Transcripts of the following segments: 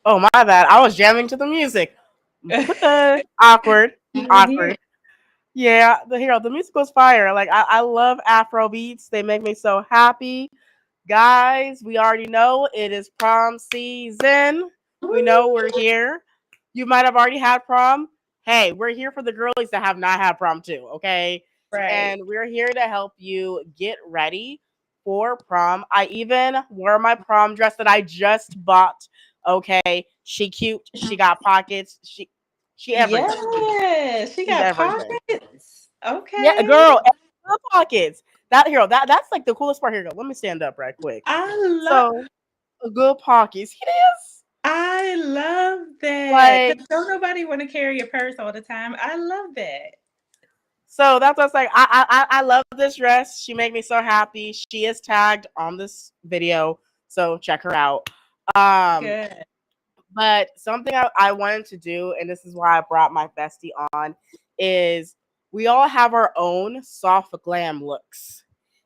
Oh, my bad. I was jamming to the music. Awkward. Here, here. Awkward. Yeah, the music was fire. Like I love Afro beats. They make me so happy. Guys, we already know it is prom season. We know Woo! we're here. You might have already had prom. Hey, we're here for the girlies that have not had prom too, okay? Right. And we're here to help you get ready for prom. I even wore my prom dress that I just bought. Okay, she cute. She got pockets. She everything. Yes, she She's got everything. pockets. Yeah, Okay. girl, the pockets. That hero. That's like the coolest part. Here, go. Let me stand up right quick. I love So good pockets. It is I love that. like Cause don't nobody want to carry a purse all the time. I love that. so. That's what's like. I love this dress. She made me so happy. She is tagged on this video, so check her out. Um, Good. but something I wanted to do, and this is why I brought my bestie on, is we all have our own soft glam looks,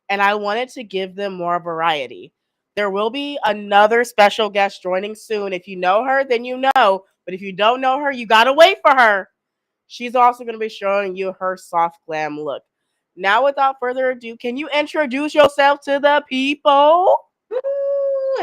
and I wanted to give them more variety. There will be another special guest joining soon. If you know her, then you know. But if you don't know her, you gotta wait for her. She's also going to be showing you her soft glam look. Now, without further ado, can you introduce yourself to the people? Woo!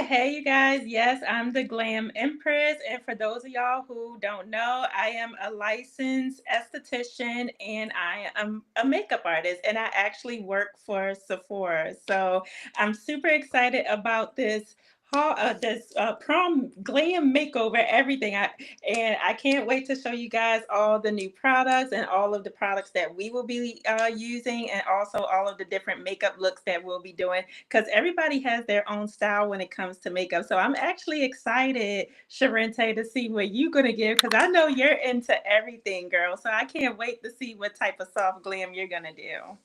Hey, you guys. Yes, I'm the Glam Empress. And for those of y'all who don't know, I am a licensed esthetician and I am a makeup artist. And I actually work for Sephora. So I'm super excited about this prom glam makeover, everything. I can't wait to show you guys all the new products and all of the products that we will be using, and also all of the different makeup looks that we'll be doing because everybody has their own style when it comes to makeup. So I'm actually excited, Sharente, to see what you're gonna give because I know you're into everything, girl. So I can't wait to see what type of soft glam you're gonna do.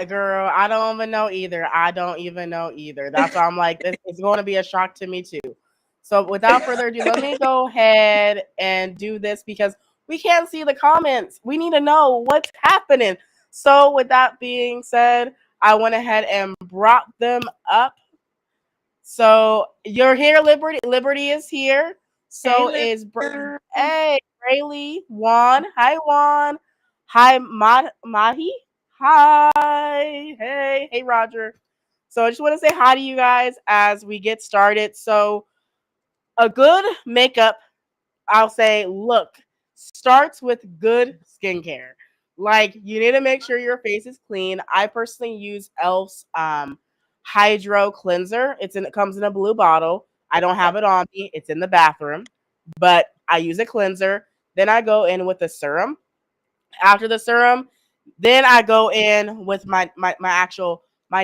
Girl, I don't even know either. I don't even know either. That's why I'm like, this is going to be a shock to me too. So, without further ado, let me go ahead and do this because we can't see the comments. We need to know what's happening. So, with that being said, I went ahead and brought them up. So you're here, Liberty. Liberty is here. Hey, So little is girl. hey Rayleigh, Juan. Hi, Juan. Hi, Mahi. Hi. Hey, Roger. So I just want to say hi to you guys as we get started. So a good makeup, I'll say, look, starts with good skincare. Like you need to make sure your face is clean. I personally use Elf's hydro cleanser. It comes in a blue bottle. I don't have it on me. It's in the bathroom, but I use a cleanser. Then I go in with the serum. After the serum, then I go in with my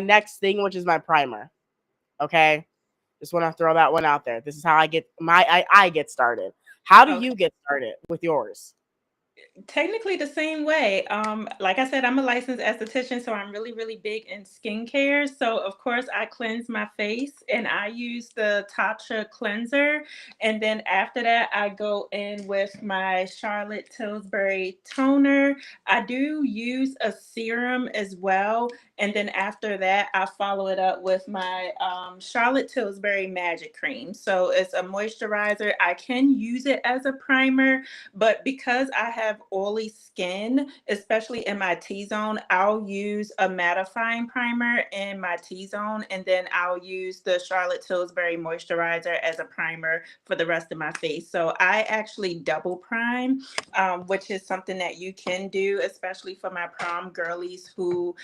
next thing, which is my primer. Okay, just want to throw that one out there. This is how I get started. How do Okay. you get started with yours? Technically the same way. Like I said, I'm a licensed esthetician, so I'm really, really big in skincare. So of course I cleanse my face and I use the Tatcha cleanser. And then after that, I go in with my Charlotte Tilbury toner. I do use a serum as well. And then after that, I follow it up with my Charlotte Tilbury Magic Cream. So it's a moisturizer. I can use it as a primer, but because I have oily skin, especially in my T zone, I'll use a mattifying primer in my T zone, and then I'll use the Charlotte Tilbury moisturizer as a primer for the rest of my face. So I actually double prime, which is something that you can do, especially for my prom girlies who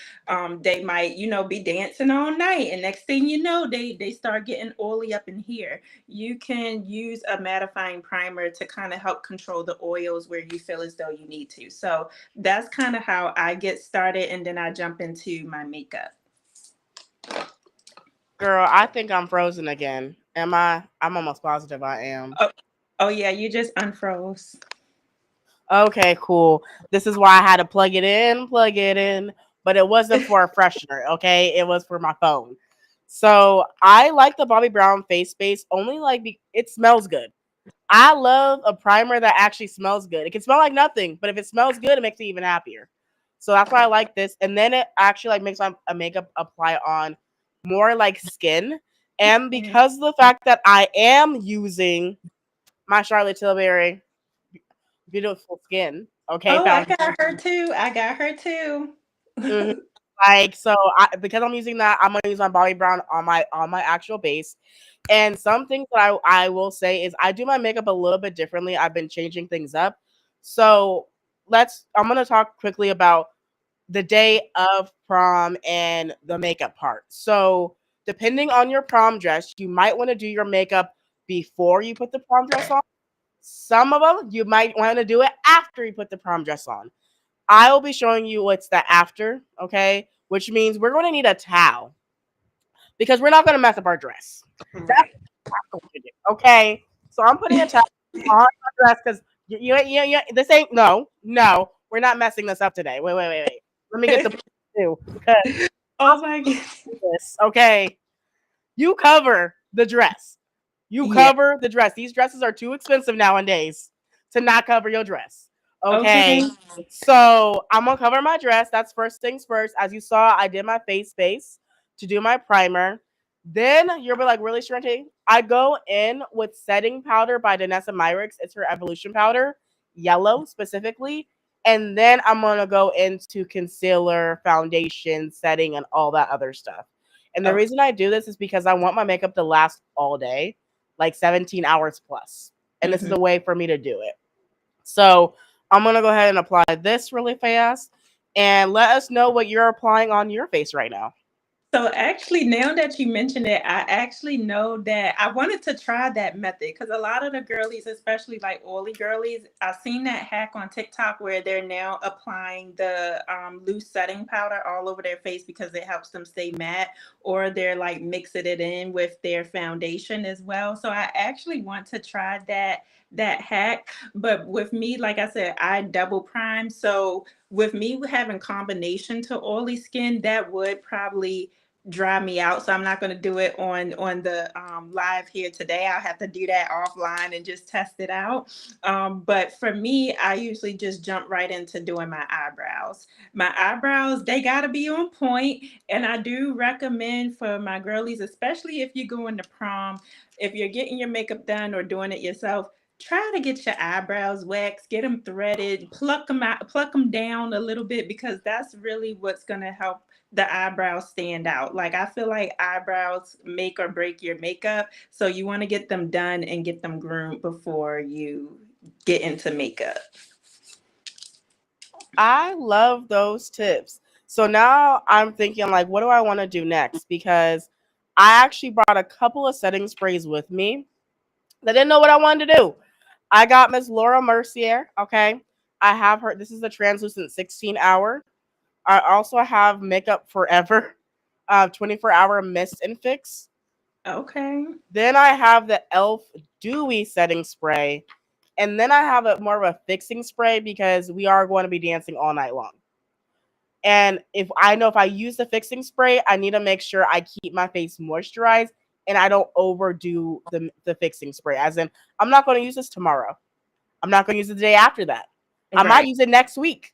they might, be dancing all night, and next thing you know, they start getting oily up in here. You can use a mattifying primer to kind of help control the oils where you feel as though you need to. So that's kind of how I get started, and then I jump into my makeup. Girl, I think I'm frozen again. Am I? I'm almost positive I am. Oh, oh yeah, you just unfroze. Okay, cool. This is why I had to plug it in, but it wasn't for a freshener, okay? It was for my phone. So I like the Bobbi Brown face base only it smells good. I love a primer that actually smells good. It can smell like nothing, but if it smells good, it makes me even happier. So that's why I like this. And then it actually like makes my a makeup apply on more like skin. And Mm. because of the fact that I am using my Charlotte Tilbury beautiful skin. Okay, Oh, I foundation. got her too. I got her too. Mhm. Like so, because I'm using that, I'm gonna use my Bobbi Brown on my actual base. And some things that I will say is I do my makeup a little bit differently. I've been changing things up. So I'm gonna talk quickly about the day of prom and the makeup part. So depending on your prom dress, you might want to do your makeup before you put the prom dress on. Some of them you might want to do it after you put the prom dress on. I will be showing you what's the after, okay? Which means we're going to need a towel because we're not going to mess up our dress. That's Right. what we're going to do, okay? So I'm putting a towel on my dress because this ain't no. We're not messing this up today. Wait. Let me get the two because Oh my god. this, okay? You cover the dress. You Yeah. cover the dress. These dresses are too expensive nowadays to not cover your dress. Okay. Okay. So I'm gonna cover my dress. That's first things first. As you saw, I did my face base to do my primer. Then you'll be like, really, Sharente? I go in with setting powder by Danessa Myricks. It's her evolution powder, yellow specifically. And then I'm gonna go into concealer, foundation, setting, and all that other stuff. And the Okay. reason I do this is because I want my makeup to last all day, like 17 hours plus. And this is Mhm. a way for me to do it. So I'm going to go ahead and apply this really fast and let us know what you're applying on your face right now. So actually, now that you mentioned it, I actually know that I wanted to try that method because a lot of the girlies, especially like oily girlies, I've seen that hack on TikTok where they're now applying the loose setting powder all over their face because it helps them stay matte, or they're like mixing it in with their foundation as well. So I actually want to try that hack, but with me, like I said, I double prime. So with me having combination to oily skin, that would probably dry me out. So I'm not going to do it on the live here today. I'll have to do that offline and just test it out. But for me, I usually just jump right into doing my eyebrows. My eyebrows, they got to be on point, and I do recommend for my girlies, especially if you're going to prom, if you're getting your makeup done or doing it yourself, try to get your eyebrows waxed, get them threaded, pluck them out, pluck them down a little bit, because that's really what's going to help the eyebrows stand out. Like, I feel like eyebrows make or break your makeup. So you want to get them done and get them groomed before you get into makeup. I love those tips. So now I'm thinking, like, what do I want to do next? Because I actually brought a couple of setting sprays with me. I didn't know what I wanted to do. I got Miss Laura Mercier, okay? I have her, this is the translucent 16 hour. I also have Makeup Forever, 24-hour mist and fix. Okay. Then I have the Elf Dewy setting spray. And then I have a more of a fixing spray because we are going to be dancing all night long. And if I use the fixing spray, I need to make sure I keep my face moisturized and I don't overdo the fixing spray. As in, I'm not going to use this tomorrow. I'm not going to use it the day after that. I might Right. use it next week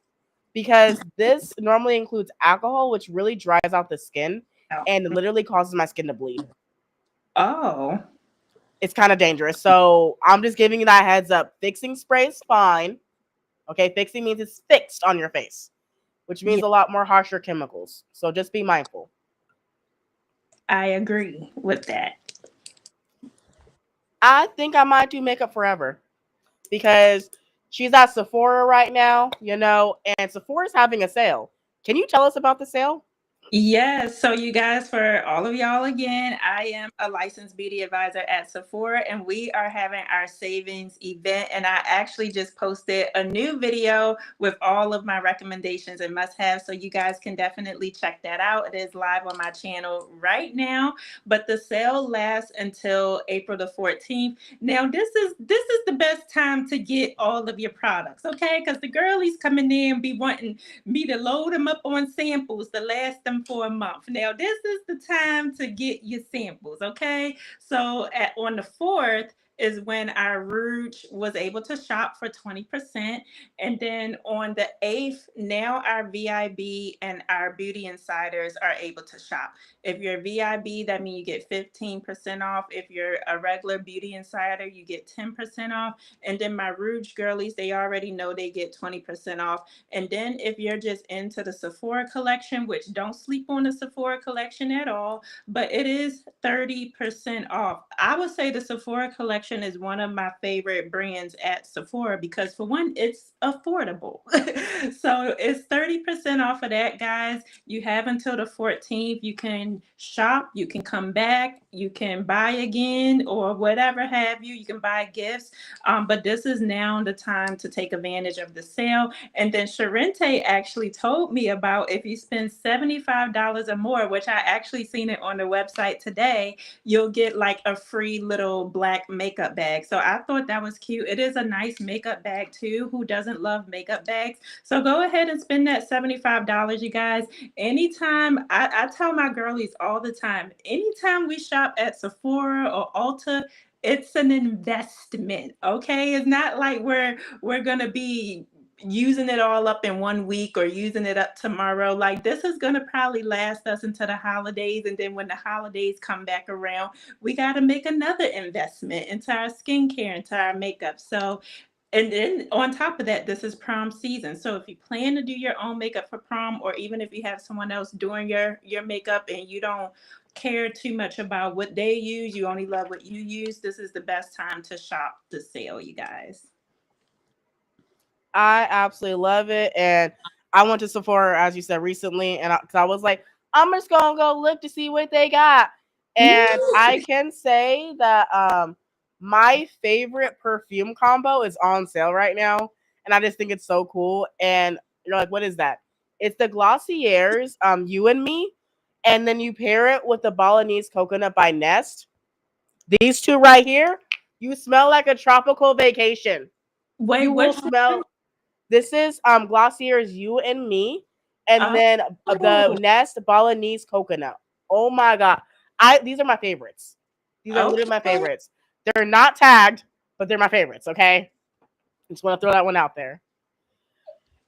because this normally includes alcohol, which really dries out the skin and literally causes my skin to bleed. Oh, It's kind of dangerous. So I'm just giving you that heads up. Fixing spray is fine. Okay, fixing means it's fixed on your face, which means yeah, a lot more harsher chemicals. So just be mindful. I agree with that. I think I might do Makeup Forever because she's at Sephora right now, and Sephora's having a sale. Can you tell us about the sale? Yes. So, you guys, for all of y'all, again, I am a licensed beauty advisor at Sephora, and we are having our savings event. And I actually just posted a new video with all of my recommendations and must have. So, you guys can definitely check that out. It is live on my channel right now, but the sale lasts until April the 14th. Now, this is the best time to get all of your products, okay? Because the girlies coming in be wanting me to load them up on samples to last them for a month. Now, this is the time to get your samples, okay? So on the 4th is when our Rouge was able to shop for 20%. And then on the 8th, now our VIB and our Beauty Insiders are able to shop. If you're VIB, that means you get 15% off. If you're a regular Beauty Insider, you get 10% off. And then my Rouge girlies, they already know they get 20% off. And then if you're just into the Sephora collection, which don't sleep on the Sephora collection at all, but it is 30% off. I would say the Sephora collection is one of my favorite brands at Sephora because, for one, it's affordable. So it's 30% off of that, guys. You have until the 14th. You can shop, you can come back, you can buy again, or whatever have you. You can buy gifts. But this is now the time to take advantage of the sale. And then Sharente actually told me about if you spend $75 or more, which I actually seen it on the website today, you'll get like a free little black makeup bag. So I thought that was cute. It is a nice makeup bag too. Who doesn't love makeup bags? So go ahead and spend that $75, you guys. Anytime, I tell my girlies all the time, anytime we shop at Sephora or Ulta, it's an investment, okay? It's not like we're gonna be using it all up in 1 week or using it up tomorrow. Like, this is going to probably last us into the holidays, and then when the holidays come back around, we got to make another investment into our skincare, into our makeup. So, and then on top of that, this is prom season. So if you plan to do your own makeup for prom, or even if you have someone else doing your makeup and you don't care too much about what they use, you only love what you use, this is the best time to shop the sale, you guys. I absolutely love it. And I went to Sephora, as you said, recently, and cause I was like, I'm just gonna go look to see what they got. And I can say that my favorite perfume combo is on sale right now, and I just think it's so cool. And you're like, what is that? It's the Glossier's You and Me, and then you pair it with the Balinese Coconut by Nest. These two right here, you smell like a tropical vacation. Wait, You will which one? smell. This is Glossier's You and Me, and then the Oh, Nest Balinese Coconut. Oh my god. I These are my favorites. These are literally my okay. favorites. They're not tagged, but they're my favorites, okay? Just want to throw that one out there.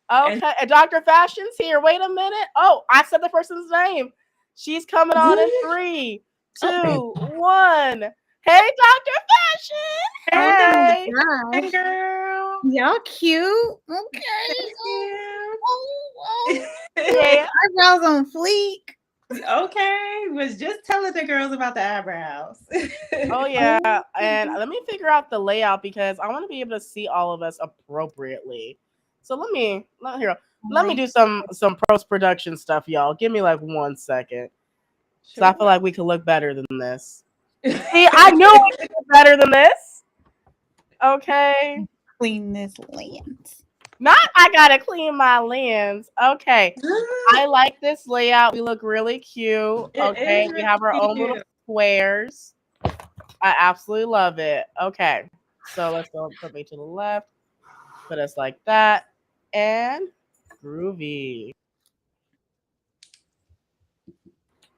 And Okay, and Dr. Fashion's here. Wait a minute. Oh, I said the person's name. She's coming on in three, Oh, two, one. Hey, Dr. Fashion. hey, oh my Hey. hey, gosh. girl. Y'all cute. Okay. Thank Oh, you. oh, Yeah. eyebrows on fleek. Okay, was just telling the girls about the eyebrows. Oh yeah, Oh, and let me figure out the layout because I want to be able to see all of us appropriately. So let me my. do some post production stuff, y'all. Give me like 1 second, so I feel Sure. like we could look better than this. See, I knew we could look better than this. Okay, Clean this lens. not I gotta clean my lens. Okay, I like this layout. We look really cute. It Okay, is we have our really own little cute. squares. I absolutely love it. Okay, so let's go put me to the left. Put us like that. And groovy.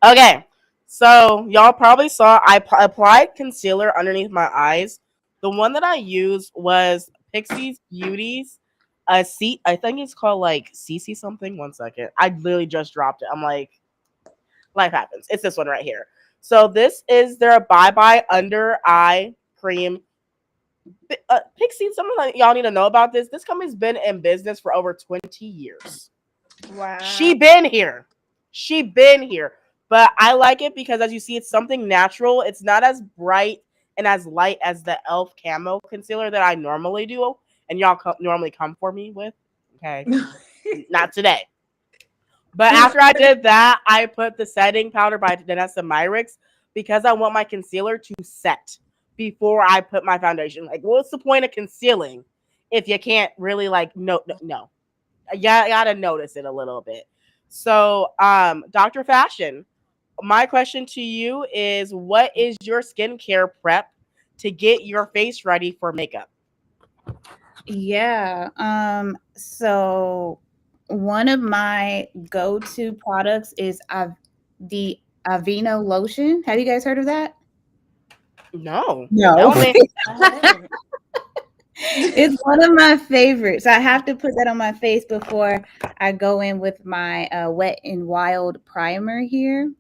Okay. So y'all probably saw applied concealer underneath my eyes. The one that I used was Pixie's Beauties. A seat, I think it's called like CC something. 1 second. I literally just dropped it. I'm like, life happens. It's this one right here. So this is their Bye Bye Under Eye Cream. Pixie, something that y'all need to know about this. This company's been in business for over 20 years. She Wow. been here. She been here. But I like it because as you see, it's something natural. It's not as bright and as light as the e.l.f. camo concealer that I normally do. And y'all normally come for me with. Okay. Not today. But after I did that, I put the setting powder by Danessa Myrix because I want my concealer to set before I put my foundation. Like, what's the point of concealing if you can't really like no. Yeah, I gotta notice it a little bit. So, Dr. Fashion, my question to you is what is your skincare prep to get your face ready for makeup? Yeah. So one of my go-to products is the Aveeno lotion. Have you guys heard of that? No, that No. one may. I haven't. It's one of my favorites. I have to put that on my face before I go in with my Wet and Wild primer here.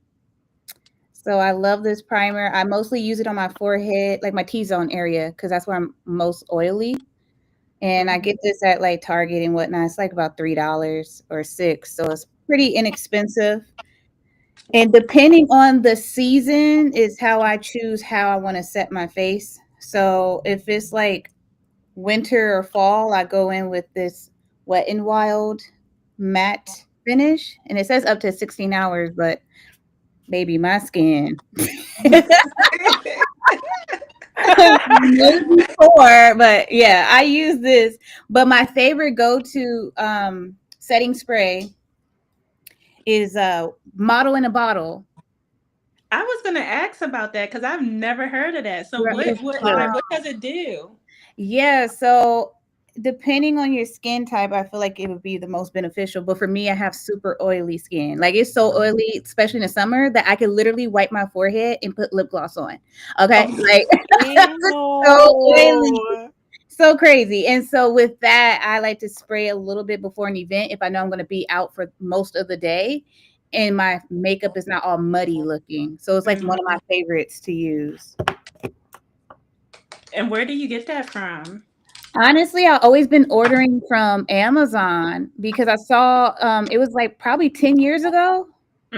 So I love this primer. I mostly use it on my forehead, like my T-zone area, because that's where I'm most oily. And I Mhm. get this at like Target and whatnot. It's like about $3 or six, so it's pretty inexpensive. And depending on the season is how I choose how I want to set my face. So if it's like winter or fall, I go in with this Wet and Wild matte finish, and it says up to 16 hours, but baby, my skin. Maybe four, but yeah, I use this. But my favorite go-to setting spray is Model in a Bottle. I was gonna ask about that because I've never heard of that. So Right. what like what does it do? Yeah, so depending on your skin type, I feel like it would be the most beneficial. But for me, I have super oily skin. Like it's so oily, especially in the summer, that I could literally wipe my forehead and put lip gloss on. Okay. Oh, Like it's so oily. Ew. So crazy. And so with that, I like to spray a little bit before an event if I know I'm going to be out for most of the day and my makeup is not all muddy looking. So it's like one of my mhm. favorites to use. And where do you get that from? Honestly, I've always been ordering from Amazon because I saw it was like probably 10 years ago,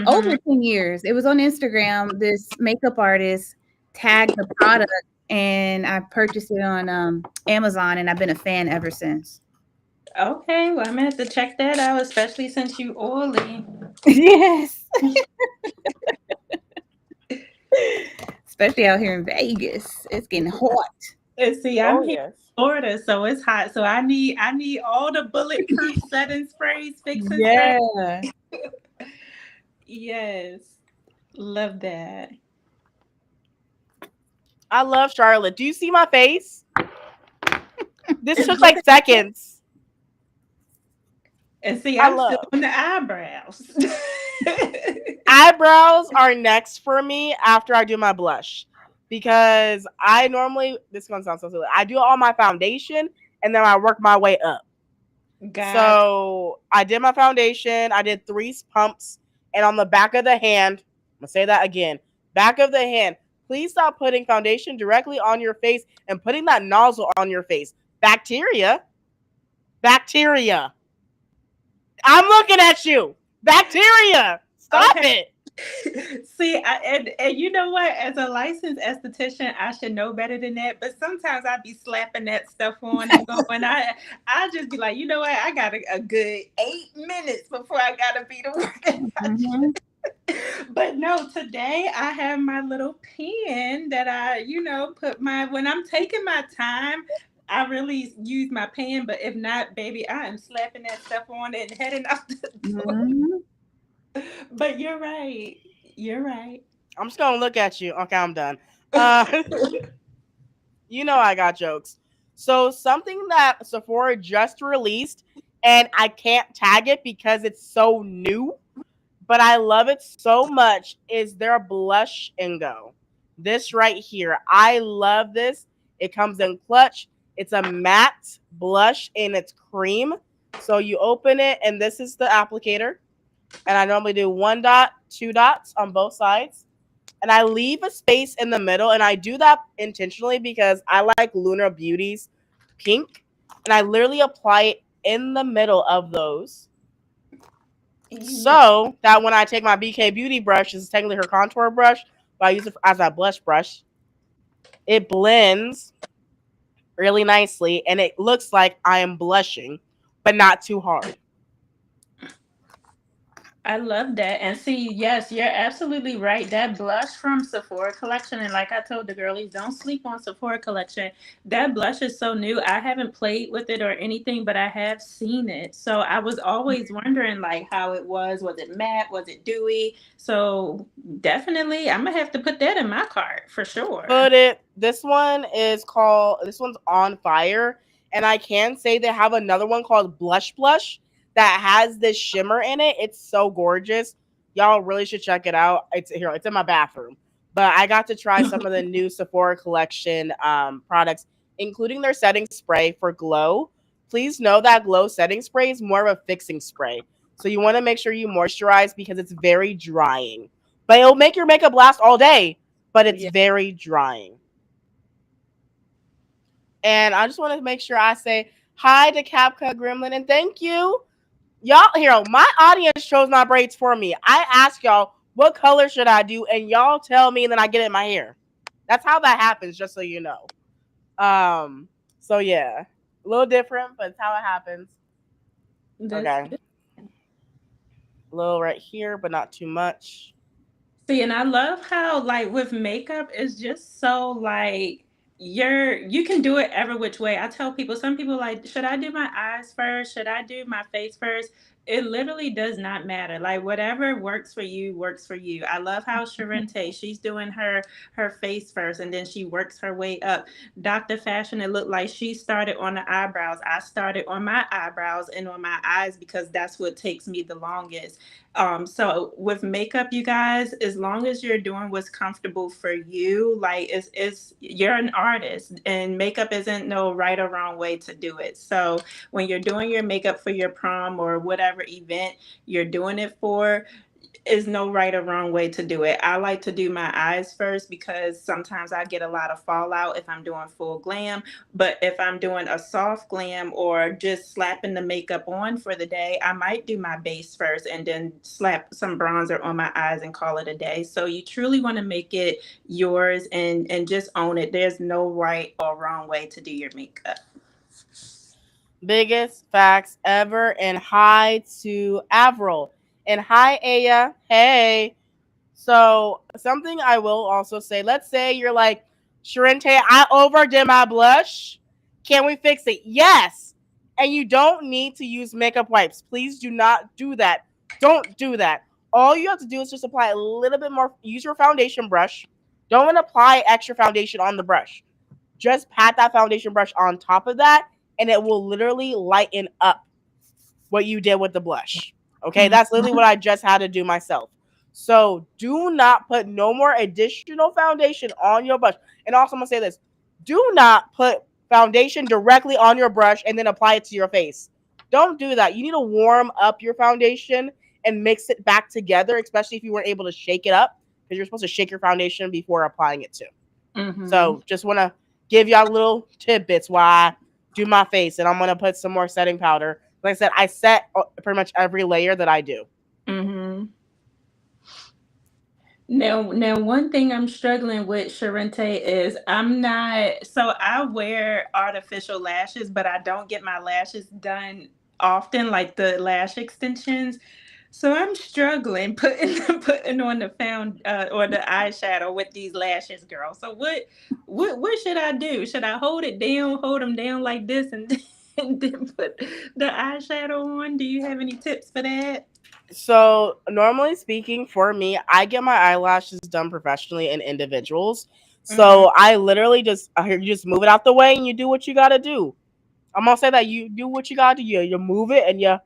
over Hmm. 10 years. It was on Instagram. This makeup artist tagged the product and I purchased it on Amazon and I've been a fan ever since. Okay, well I'm gonna have to check that out, especially since you oily. Yes. Especially out here in Vegas. It's getting hot. And see, I'm Oh here yes. in Florida, so it's hot. So I need all the bulletproof setting sprays, fixing sprays. Yeah. Yes. Love that. I love Charlotte. Do you see my face? This took And like seconds. see, I I'm still love. on the eyebrows. Eyebrows are next for me after I do my blush. Because I normally, this is gonna sound so silly. I do all my foundation and then I work my way up. God. So I did my foundation. I did three pumps, and on the back of the hand, I'm gonna say that again. Back of the hand. Please stop putting foundation directly on your face and putting that nozzle on your face. Bacteria. Bacteria. I'm looking at you. Bacteria. Stop Okay. it. See, and you know what? As a licensed esthetician, I should know better than that. But sometimes I be slapping that stuff on and going. I just be like, you know what? I got a good 8 minutes before I gotta be to work. Mhm. But no, today I have my little pen that I, put my when I'm taking my time. I really use my pen, but if not, baby, I am slapping that stuff on and heading out the door. Mhm. But you're right. You're right. I'm just gonna look at you. Okay, I'm done. Uh, you know I got jokes. So something that Sephora just released, and I can't tag it because it's so new, but I love it so much, is their blush and go. This right here. I love this. It comes in clutch. It's a matte blush and it's cream. So you open it and this is the applicator. And I normally do one dot, two dots on both sides. And I leave a space in the middle. And I do that intentionally because I like Lunar Beauty's pink. And I literally apply it in the middle of those You know, so that when I take my BK Beauty brush, this is technically her contour brush, but I use it as a blush brush, it blends really nicely and it looks like I am blushing, but not too hard. I love that. And see, yes, you're absolutely right. That blush from Sephora collection, and like I told the girlies, don't sleep on Sephora collection. That blush is so new. I haven't played with it or anything, but I have seen it. So I was always wondering like how it was. Was it matte? Was it dewy? So definitely I'm gonna have to put that in my cart for sure. Put it, this one's on fire. And I can say they have another one called Blush Blush that has this shimmer in it. It's so gorgeous. Y'all really should check it out. It's here, it's in my bathroom. but I got to try some of the new Sephora collection products, including their setting spray for glow. Please know that glow setting spray is more of a fixing spray. So you want to make sure you moisturize because it's very drying. But it'll make your makeup last all day, but it's Yeah. very drying. And I just want to make sure I say hi to Capca Gremlin and thank you. Y'all, here, my audience chose my braids for me. I ask y'all, what color should I do? And y'all tell me, and then I get it in my hair. That's how that happens, just so you know. Um, so yeah, a little different, but it's how it happens. That's Okay, a little right here, but not too much. See, and I love how like with makeup it's just so like you can do it every which way. I tell people, some people like, should I do my eyes first? Should I do my face first? It literally does not matter. Like whatever works for you works for you. I love how Sharente, she's doing her face first and then she works her way up. Dr. Fashion, it looked like she started on the eyebrows. I started on my eyebrows and on my eyes because that's what takes me the longest. So with makeup, you guys, as long as you're doing what's comfortable for you, like it's you're an artist and makeup isn't no right or wrong way to do it. So when you're doing your makeup for your prom or whatever event you're doing it for, is no right or wrong way to do it. I like to do my eyes first because sometimes I get a lot of fallout if I'm doing full glam. But if I'm doing a soft glam or just slapping the makeup on for the day, I might do my base first and then slap some bronzer on my eyes and call it a day. So you truly want to make it yours and just own it. There's no right or wrong way to do your makeup. Biggest facts ever. And hi to Avril. And hi, Aya. Hey. So something I will also say, let's say you're like, Sharente, I overdid my blush. Can we fix it? Yes. And you don't need to use makeup wipes. Please do not do that. Don't do that. All you have to do is just apply a little bit more. Use your foundation brush. Don't apply extra foundation on the brush. Just pat that foundation brush on top of that, and it will literally lighten up what you did with the blush. Okay, Mhm. that's literally what I just had to do myself. So do not put no more additional foundation on your brush. And also, I'm gonna say this: do not put foundation directly on your brush and then apply it to your face. Don't do that. You need to warm up your foundation and mix it back together, especially if you weren't able to shake it up, because you're supposed to shake your foundation before applying it too. Mhm. So just want to give y'all little tidbits while I do my face, and I'm gonna put some more setting powder. Like I said, I set pretty much every layer that I do. Mhm. Now, one thing I'm struggling with, Sharente, is I'm not. So I wear artificial lashes, but I don't get my lashes done often, like the lash extensions. So I'm struggling putting putting on the found or the eyeshadow with these lashes, girl. So what should I do? Should I hold them down like this, and and then put the eyeshadow on? Do you have any tips for that? So normally speaking, for me, I get my eyelashes done professionally in individuals. Mm-hmm. So I literally just you just move it out the way and you do what you gotta do. I'm gonna say that you do what you gotta do. You move it and you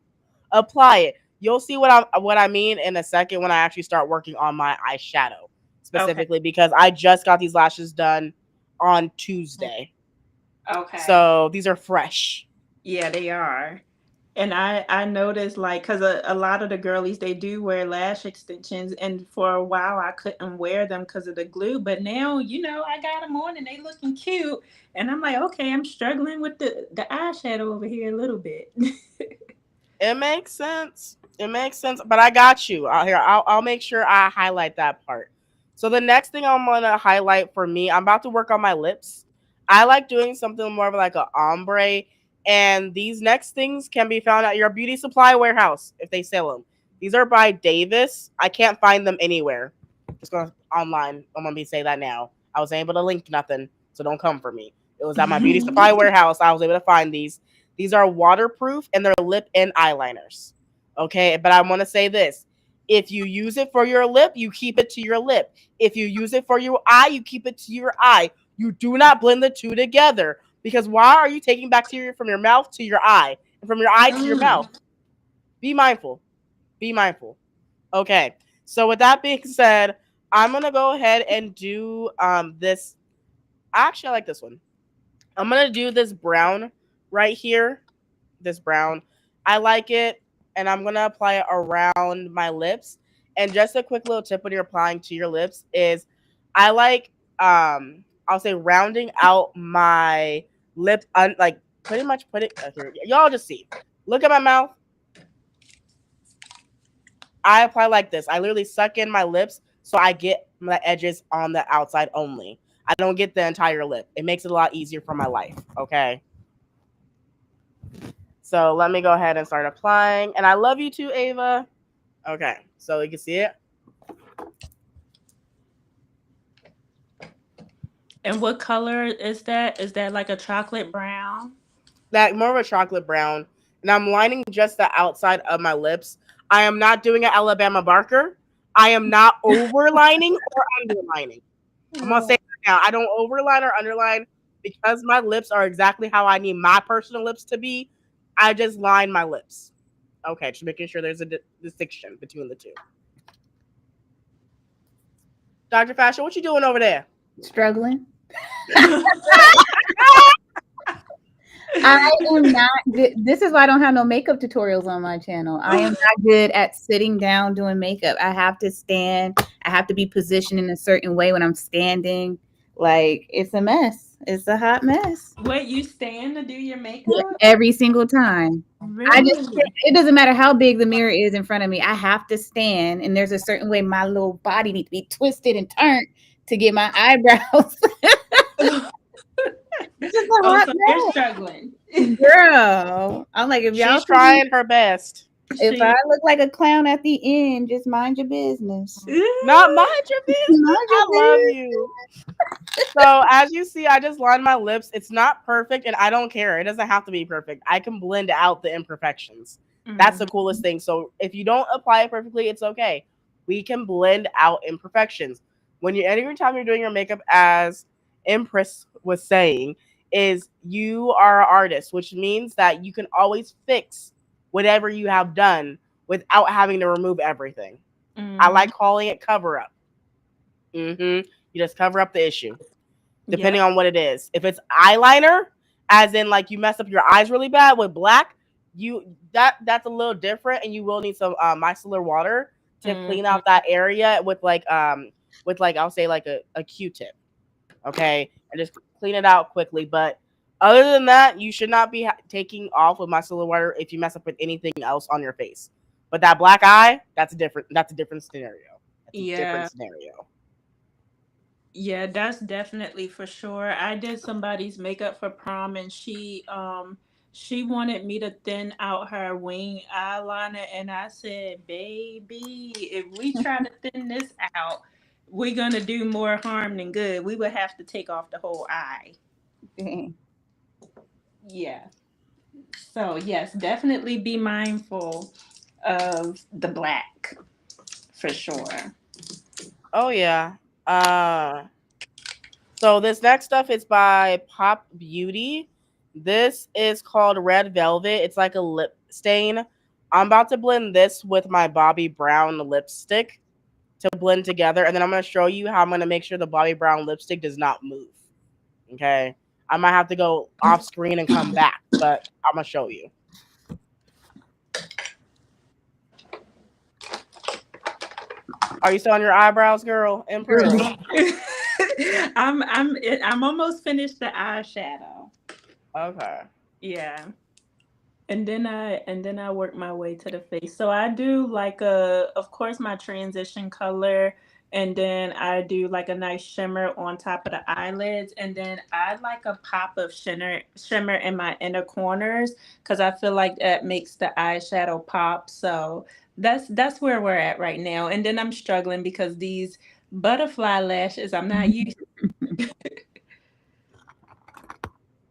apply it. You'll see what I mean in a second when I actually start working on my eyeshadow Okay. specifically because I just got these lashes done on Tuesday. Okay. So these are fresh. Yeah, they are. And I noticed like because a lot of the girlies they do wear lash extensions, and for a while I couldn't wear them because of the glue, but now I got them on and they looking cute, and I'm like, okay, I'm struggling with the eyeshadow over here a little bit. It makes sense. It makes sense. But I got you. I'll make sure I highlight that part. So the next thing I'm gonna highlight for me, I'm about to work on my lips. I like doing something more of like a ombre, and these next things can be found at your beauty supply warehouse if they sell them. These are by Davis. I can't find them anywhere. Just going online. I'm gonna be say that now. I was able to link nothing, so don't come for me. It was at my beauty supply warehouse. I was able to find these. These are waterproof and they're lip and eyeliners. Okay, but I want to say this. If you use it for your lip, you keep it to your lip. If you use it for your eye, you keep it to your eye. You do not blend the two together because why are you taking bacteria from your mouth to your eye and from your eye to your Mm. mouth? Be mindful. Be mindful. Okay. So with that being said, I'm gonna go ahead and do this. Actually, I like this one. I'm gonna do this brown right here. This brown. I like it, and I'm gonna apply it around my lips. And just a quick little tip when you're applying to your lips is, I like I'll say rounding out my lip, like pretty much put it here. Y'all just see. Look at my mouth. I apply like this. I literally suck in my lips so I get my edges on the outside only. I don't get the entire lip. It makes it a lot easier for my life. Okay. So let me go ahead and start applying. And I love you too, Ava. Okay. So you can see it. And what color is that? Is that like a chocolate brown? That more of a chocolate brown. And I'm lining just the outside of my lips. I am not doing an Alabama Barker. I am not overlining or underlining. I'm gonna say that now. I don't overline or underline because my lips are exactly how I need my personal lips to be. I just line my lips. Okay, just making sure there's a distinction between the two. Dr. Fashion, what you doing over there? Struggling. I am not good. This is why I don't have no makeup tutorials on my channel. I am not good at sitting down doing makeup. I have to stand. I have to be positioned in a certain way when I'm standing. Like, it's a mess. It's a hot mess. Wait, you stand to do your Yeah, makeup? every single time. I just Really? it doesn't matter how big the mirror is in front of me. I have to stand, and there's a certain way my little body needs to be twisted and turned to get my eyebrows. This is a Oh, hot so you're mess, struggling. girl. I'm like, if y'all She's see me, trying her best. if I She. look like a clown at the end, just mind your business. Not mind your business. Mind your I love business. you. So as you see, I just lined my lips. It's not perfect, and I don't care. It doesn't have to be perfect. I can blend out the imperfections. That's the Mhm. coolest thing. So if you don't apply it perfectly, it's okay. We can blend out imperfections. When you every time you're doing your makeup, as Empress was saying, is you are an artist, which means that you can always fix whatever you have done without having to remove everything. I Mhm. like calling it cover up. You just cover up the issue depending Yep. on what it is. If it's eyeliner, as in like you mess up your eyes really bad with black, that's a little different, and you will need some micellar water to clean Mhm. out that area with like I'll say like a Q-tip, okay, and just clean it out quickly. But other than that, you should not be taking off with micellar water if you mess up with anything else on your face. But that black eye, that's a different scenario. That's a different Yeah. scenario. Yeah, that's definitely for sure. I did somebody's makeup for prom, and she wanted me to thin out her wing eyeliner, and I said, "Baby, if we try to thin this out, we're gonna do more harm than good. We would have to take off the whole eye." Dang. Yeah. So, yes, definitely be mindful of the black for sure. Oh yeah. Uh So this next stuff is by Pop Beauty. This is called Red Velvet. It's like a lip stain. I'm about to blend this with my Bobbi Brown lipstick to blend together, and then I'm gonna show you how I'm gonna make sure the Bobbi Brown lipstick does not move. Okay. I might have to go off screen and come back, but I'm gonna show you. Are you still on your eyebrows, girl? Girl, Empress. I'm almost finished the eyeshadow. Okay. Yeah. And then I work my way to the face. So I do like a of course my transition color, and then I do like a nice shimmer on top of the eyelids, and then I like a pop of shimmer in my inner corners cuz I feel like that makes the eyeshadow pop. So that's where we're at right now. And then I'm struggling because these butterfly lashes I'm not used.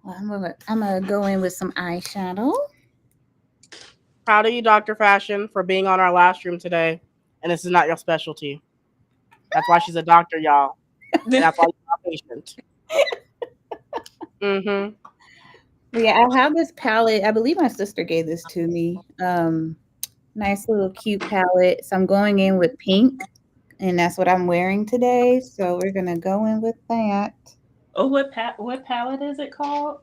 well, I'm gonna go in with some eyeshadow. Proud of you, Dr. Fashion, for being on our last stream today. And this is not your specialty. That's why she's a doctor, y'all. And that's why you're a patient. Mm-hmm. But yeah, I have this palette. I believe my sister gave this to me. Nice little cute palette. So I'm going in with pink. and that's what I'm wearing today. So we're gonna go in with that. Oh, what palette is it called?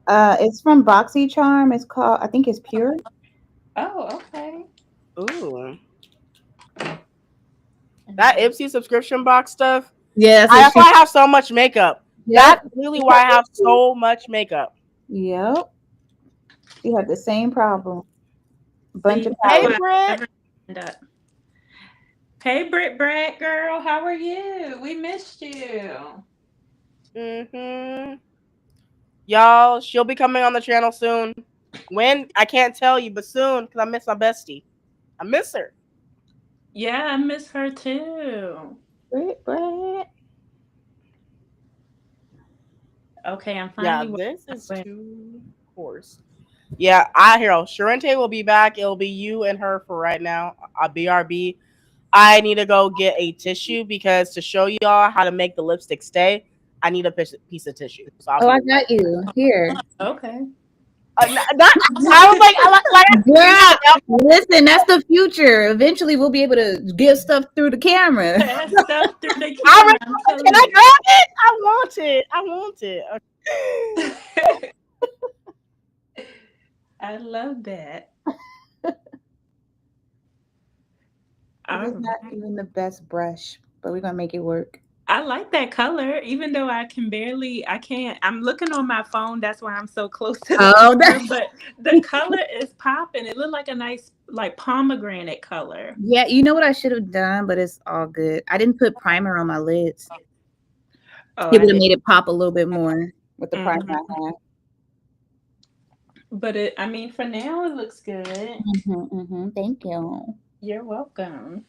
It's from BoxyCharm. It's called, I think it's Pure. Oh, okay. Ooh, And that then, Ipsy subscription box stuff. Yeah, that's what That's she. why I have so much makeup. Yep. That's really why I have so much makeup. Yep. She had the same problem. Bunch see, of that's Hey, palettes. why I Britt. never end up. Hey, Britt Brat girl, how are you? We missed you. Mm-hmm. Y'all, she'll be coming on the channel soon. When? I can't tell you, but soon, because I miss my bestie. I miss her. Yeah, I miss her too. Brit, Brit. Okay, I'm Yeah, finally this is working. too coarse. Yeah, I hear. Sharente will be back. It'll be you and her for right now. BRB. I need to go get a tissue because to show y'all how to make the lipstick stay, I need a piece of tissue. So I'll Oh, be I right got you here. Okay. not, I was like Girl, listen, that's the future. Eventually, we'll be able to give stuff through the camera. Pass stuff through the I camera, I'm can telling I you. grab it? I want it. I want it. Okay. I love that. It All is not right. even the best brush, but we're gonna make it work. I like that color, even though I can't, I'm looking on my phone. That's why I'm so close to the Oh, camera, but the color is popping. It looked like a nice, like pomegranate color. yeah. You know what I should have done, but it's all good. I didn't put primer on my lids. Oh, It I would have did. made it pop a little bit more with the primer I Hmm. have. But I mean, for now, it looks good. Thank you. You're welcome.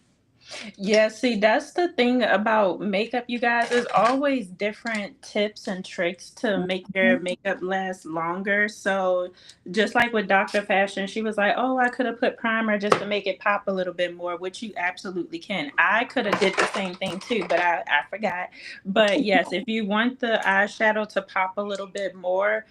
Yeah, see, that's the thing about makeup, you guys. There's always different tips and tricks to make Mhm. your makeup last longer. So, just like with Dr. Fashion, she was like, "Oh, I could have put primer just to make it pop a little bit more," which you absolutely can. I could have did the same thing too, but I forgot. But yes, if you want the eyeshadow to pop a little bit more,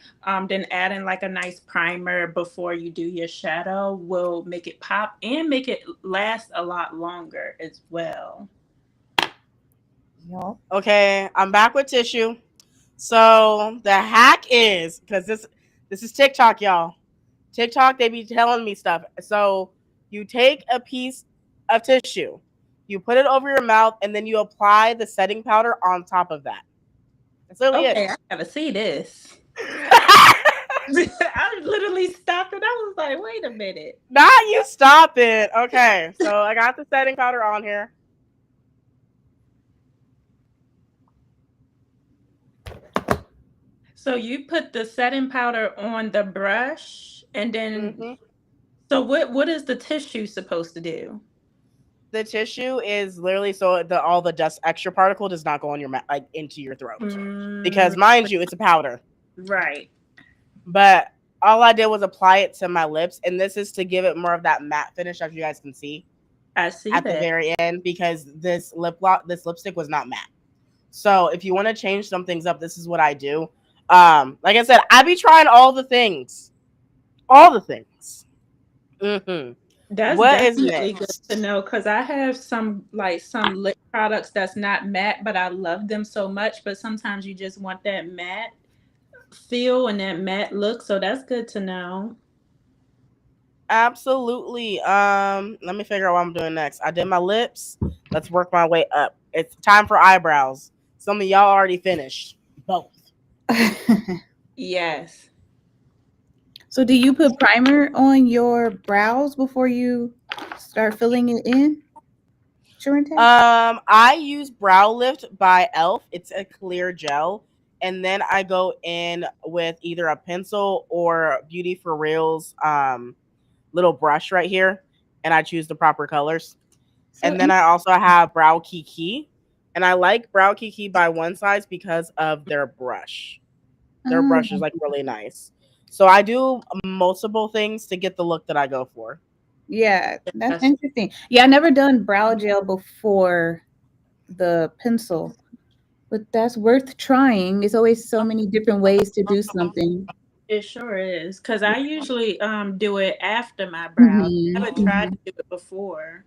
then adding like a nice primer before you do your shadow will make it pop and make it last a lot longer as well. Yup. Okay, I'm back with tissue. So the hack is because this is TikTok, y'all. TikTok, they be telling me stuff. So you take a piece of tissue, you put it over your mouth, and then you apply the setting powder on top of that. That's literally it. Okay, I gotta see this. I literally stopped and I was like, wait a minute. Not you stop it. Okay, so I got the setting powder on here. So you put the setting powder on the brush and then Hmm. so what is the tissue supposed to do? The tissue is literally so the all the dust extra particle does not go on your like into your throat Mm, because mind you, it's a powder. right. But all I did was apply it to my lips, and this is to give it more of that matte finish, as you guys can see I see at the that. very end, because this lipstick was not matte. So if you want to change some things up, this is what I do. Like I said, I be trying all the things, all the things. Hmm. That's What is definitely good to next? know because I have some lip products that's not matte, but I love them so much. But sometimes you just want that matte feel and that matte look, so that's good to know. Absolutely. Let me figure out what I'm doing next. I did my lips. Let's work my way up. It's time for eyebrows. Some of y'all already finished. Both. Yes. So, do you put primer on your brows before you start filling it in, Sharente? I use Brow Lift by Elf. It's a clear gel. And then I go in with either a pencil or Beauty for Real's little brush right here. And I choose the proper colors. So, And then I also have Brow Kiki. And I like Brow Kiki by One Size because of their brush. Their brush is um, like really nice. So I do multiple things to get the look that I go for. yeah, that's Yes. interesting. Yeah, I never done brow gel before the pencil, but that's worth trying. There's always so many different ways to do something. It sure is. Cause I usually do it after my brows. I Hmm. haven't tried Hmm. to do it before.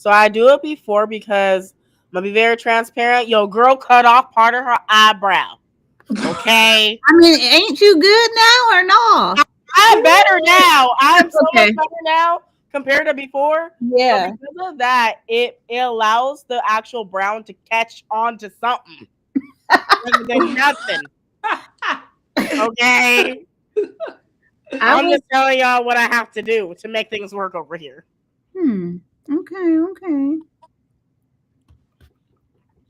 So I do it before because I'm gonna be very transparent. Yo, girl cut off part of her eyebrow. Okay. I mean, ain't you good now or no? I'm better now. I'm so much Okay. better now compared to before. But Yeah. because of that, it allows the actual brown to catch on to something rather than nothing. Okay. I I'm was. just telling y'all what I have to do to make things work over here. Okay. Okay.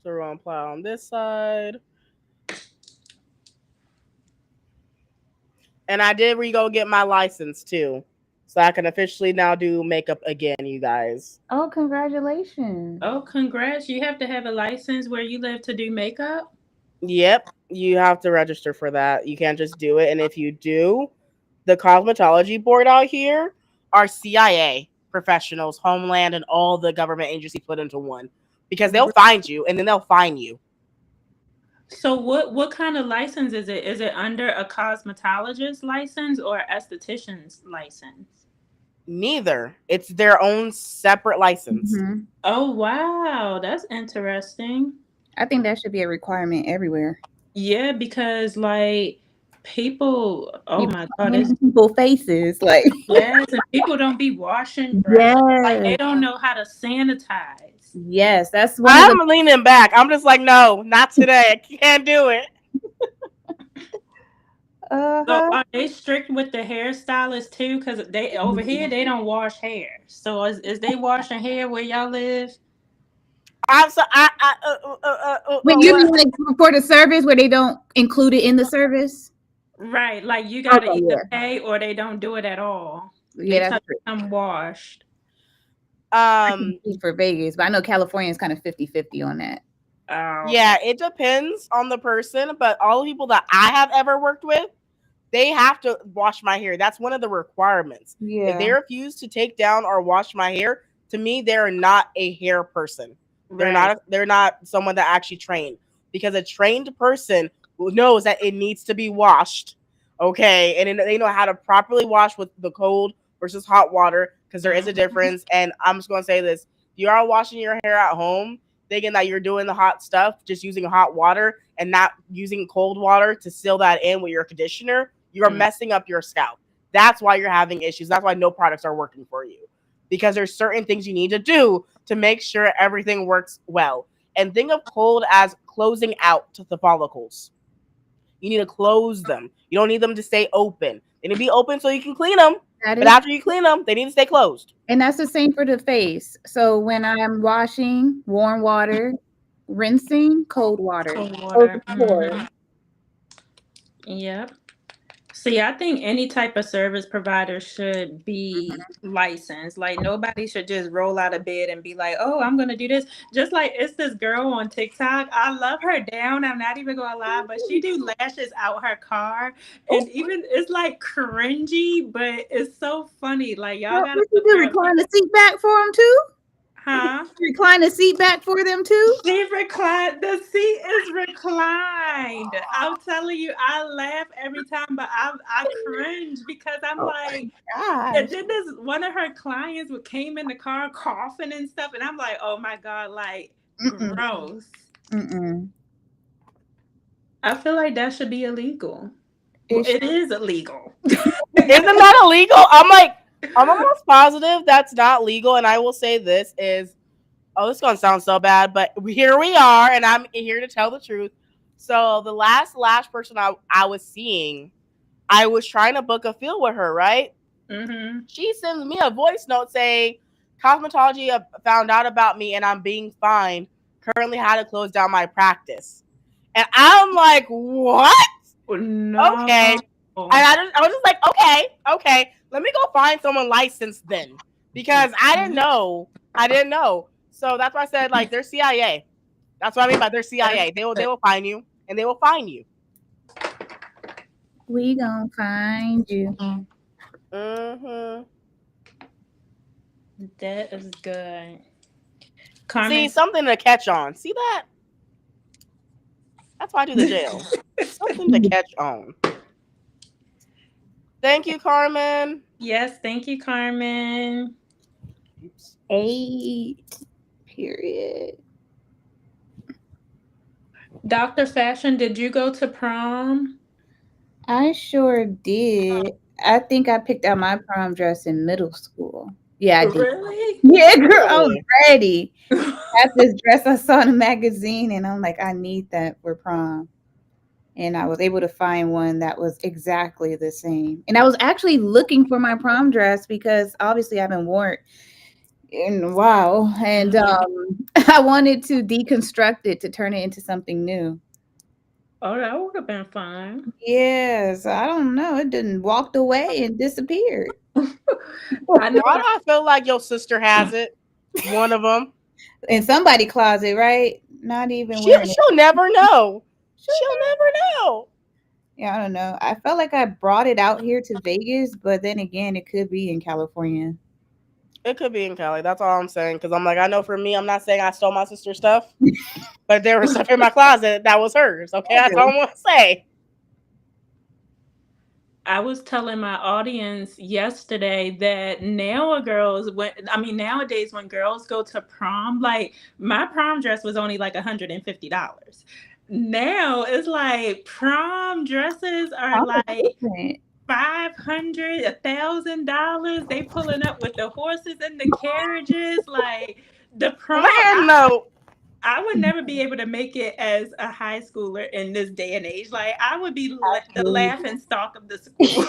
So we're gonna apply on this side. And I did re go get my license too. So I can officially now do makeup again, you guys. Oh, congratulations. Oh, congrats. You have to have a license where you live to do makeup? Yep, you have to register for that. You can't just do it. And if you do, the cosmetology board out here are CIA professionals, Homeland, and all the government agencies put into one. Because they'll find you and then they'll fine you. So what kind of license is it? Is it under a cosmetologist license or esthetician's license? Neither. It's their own separate license. Hmm. Oh wow, that's interesting. I think that should be a requirement everywhere. Yeah, because like people, oh You my God, playing it's in people's faces, like yes, and people don't be washing brushes. Like they yes, don't know how to sanitize. yes. That's one of the. I'm leaning back. I'm just like, no, not today. I can't do it. So Uh-huh. are they strict with the hairstylists too? Because they over here they don't wash hair. So is they washing hair where y'all live? I'm so Wait, you mean like for the service where they don't include it in the service? Right, like you gotta Okay, either yeah, pay or they don't do it at all. yeah, They that's tell true. you come washed. I can um speak for Vegas, but I know California is kind of 50-50 on that. Oh, okay. yeah, it depends on the person, but all the people that I have ever worked with, they have to wash my hair. That's one of the requirements. If Yeah, they refuse to take down or wash my hair, to me they're not a hair person. Right. They're not someone that actually trained, because a trained person knows that it needs to be washed. Okay, and they know how to properly wash with the cold versus hot water, because there is a Mhm. difference. And I'm just going to say this: you are washing your hair at home thinking that you're doing the hot stuff, just using hot water and not using cold water to seal that in with your conditioner, you're Mm. messing up your scalp. That's why you're having issues. That's why no products are working for you. Because there's certain things you need to do to make sure everything works well. And think of cold as closing out to the follicles. You need to close them. You don't need them to stay open. They need to be open so you can clean them. that But is, after you clean them, they need to stay closed. and that's the same for the face. So when I'm washing, warm water, rinsing, cold water. Cold Close water. the pores. Yep. See, I think any type of service provider should be licensed. Like nobody should just roll out of bed and be like, "Oh, I'm gonna do this." Just like it's this girl on TikTok. I love her down. I'm not even gonna lie, but she do lashes out her car, and even it's like cringy, but it's so funny. Like y'all Well, gotta what you look do? her up. Recline the seat back for them too? Huh? Recline the seat back for them too? She reclined. The seat is reclined. I'm telling you, I laugh every time, but I cringe because I'm Oh like, my and gosh. then this one of her clients came in the car coughing and stuff, and I'm like, oh my God, like Mm-mm. gross. Mm-mm. I feel like that should be illegal. Well, It it is illegal. Isn't that illegal? I'm like, I'm almost positive that's not legal. And I will say this is, oh, this is gonna sound so bad, but here we are, and I'm here to tell the truth. So the last person I was seeing, I was trying to book a field with her, right? Mm-hmm. She sends me a voice note saying, cosmetology found out about me and I'm being fined. Currently had to close down my practice. And I'm like, what? No. Okay. And I was just like, okay, let me go find someone licensed then. Because I didn't know. I didn't know. So that's why I said, like, they're CIA. That's what I mean by they're CIA. They will find you and they will fine you. we gonna find you. Mm-hmm. That is good. See, Carmen, something to catch on. See that? That's why I do the jail. Something to catch on. Thank you, Carmen. yes, thank you, Carmen. Oops. 8. Period. Dr. Fashion, did you go to prom? I sure did. I think I picked out my prom dress in middle school. Yeah, I did. Really? Yeah, girl, I was Really? ready. Got this dress I saw in a magazine, and I'm like, I need that for prom. And I was able to find one that was exactly the same. And I was actually looking for my prom dress because obviously I haven't worn it in a while, and Mhm. I wanted to deconstruct it to turn it into something new. Oh, that would have been fun. Yes, I don't know. It didn't walked away and disappeared. I know. Why do I feel like your sister has it? One of them. In somebody closet, right? Not even She'll wearing it. she'll never know. Sure. She'll never know. Yeah, I don't know. I felt like I brought it out here to Vegas, but then again, it could be in California. It could be in Cali. That's all I'm saying. Because I'm like, I know for me, I'm not saying I stole my sister's stuff, but there was stuff in my closet that was hers. Okay, that's all I want to say. I was telling my audience yesterday that nowadays when girls go to prom, like my prom dress was only like $150. Now it's like prom dresses are I'm like different. 500, $1,000. They pulling up with the horses and the carriages. Like the prom, Man, no. I would never be able to make it as a high schooler in this day and age. Like I would be the Absolutely. laughing stock of the school.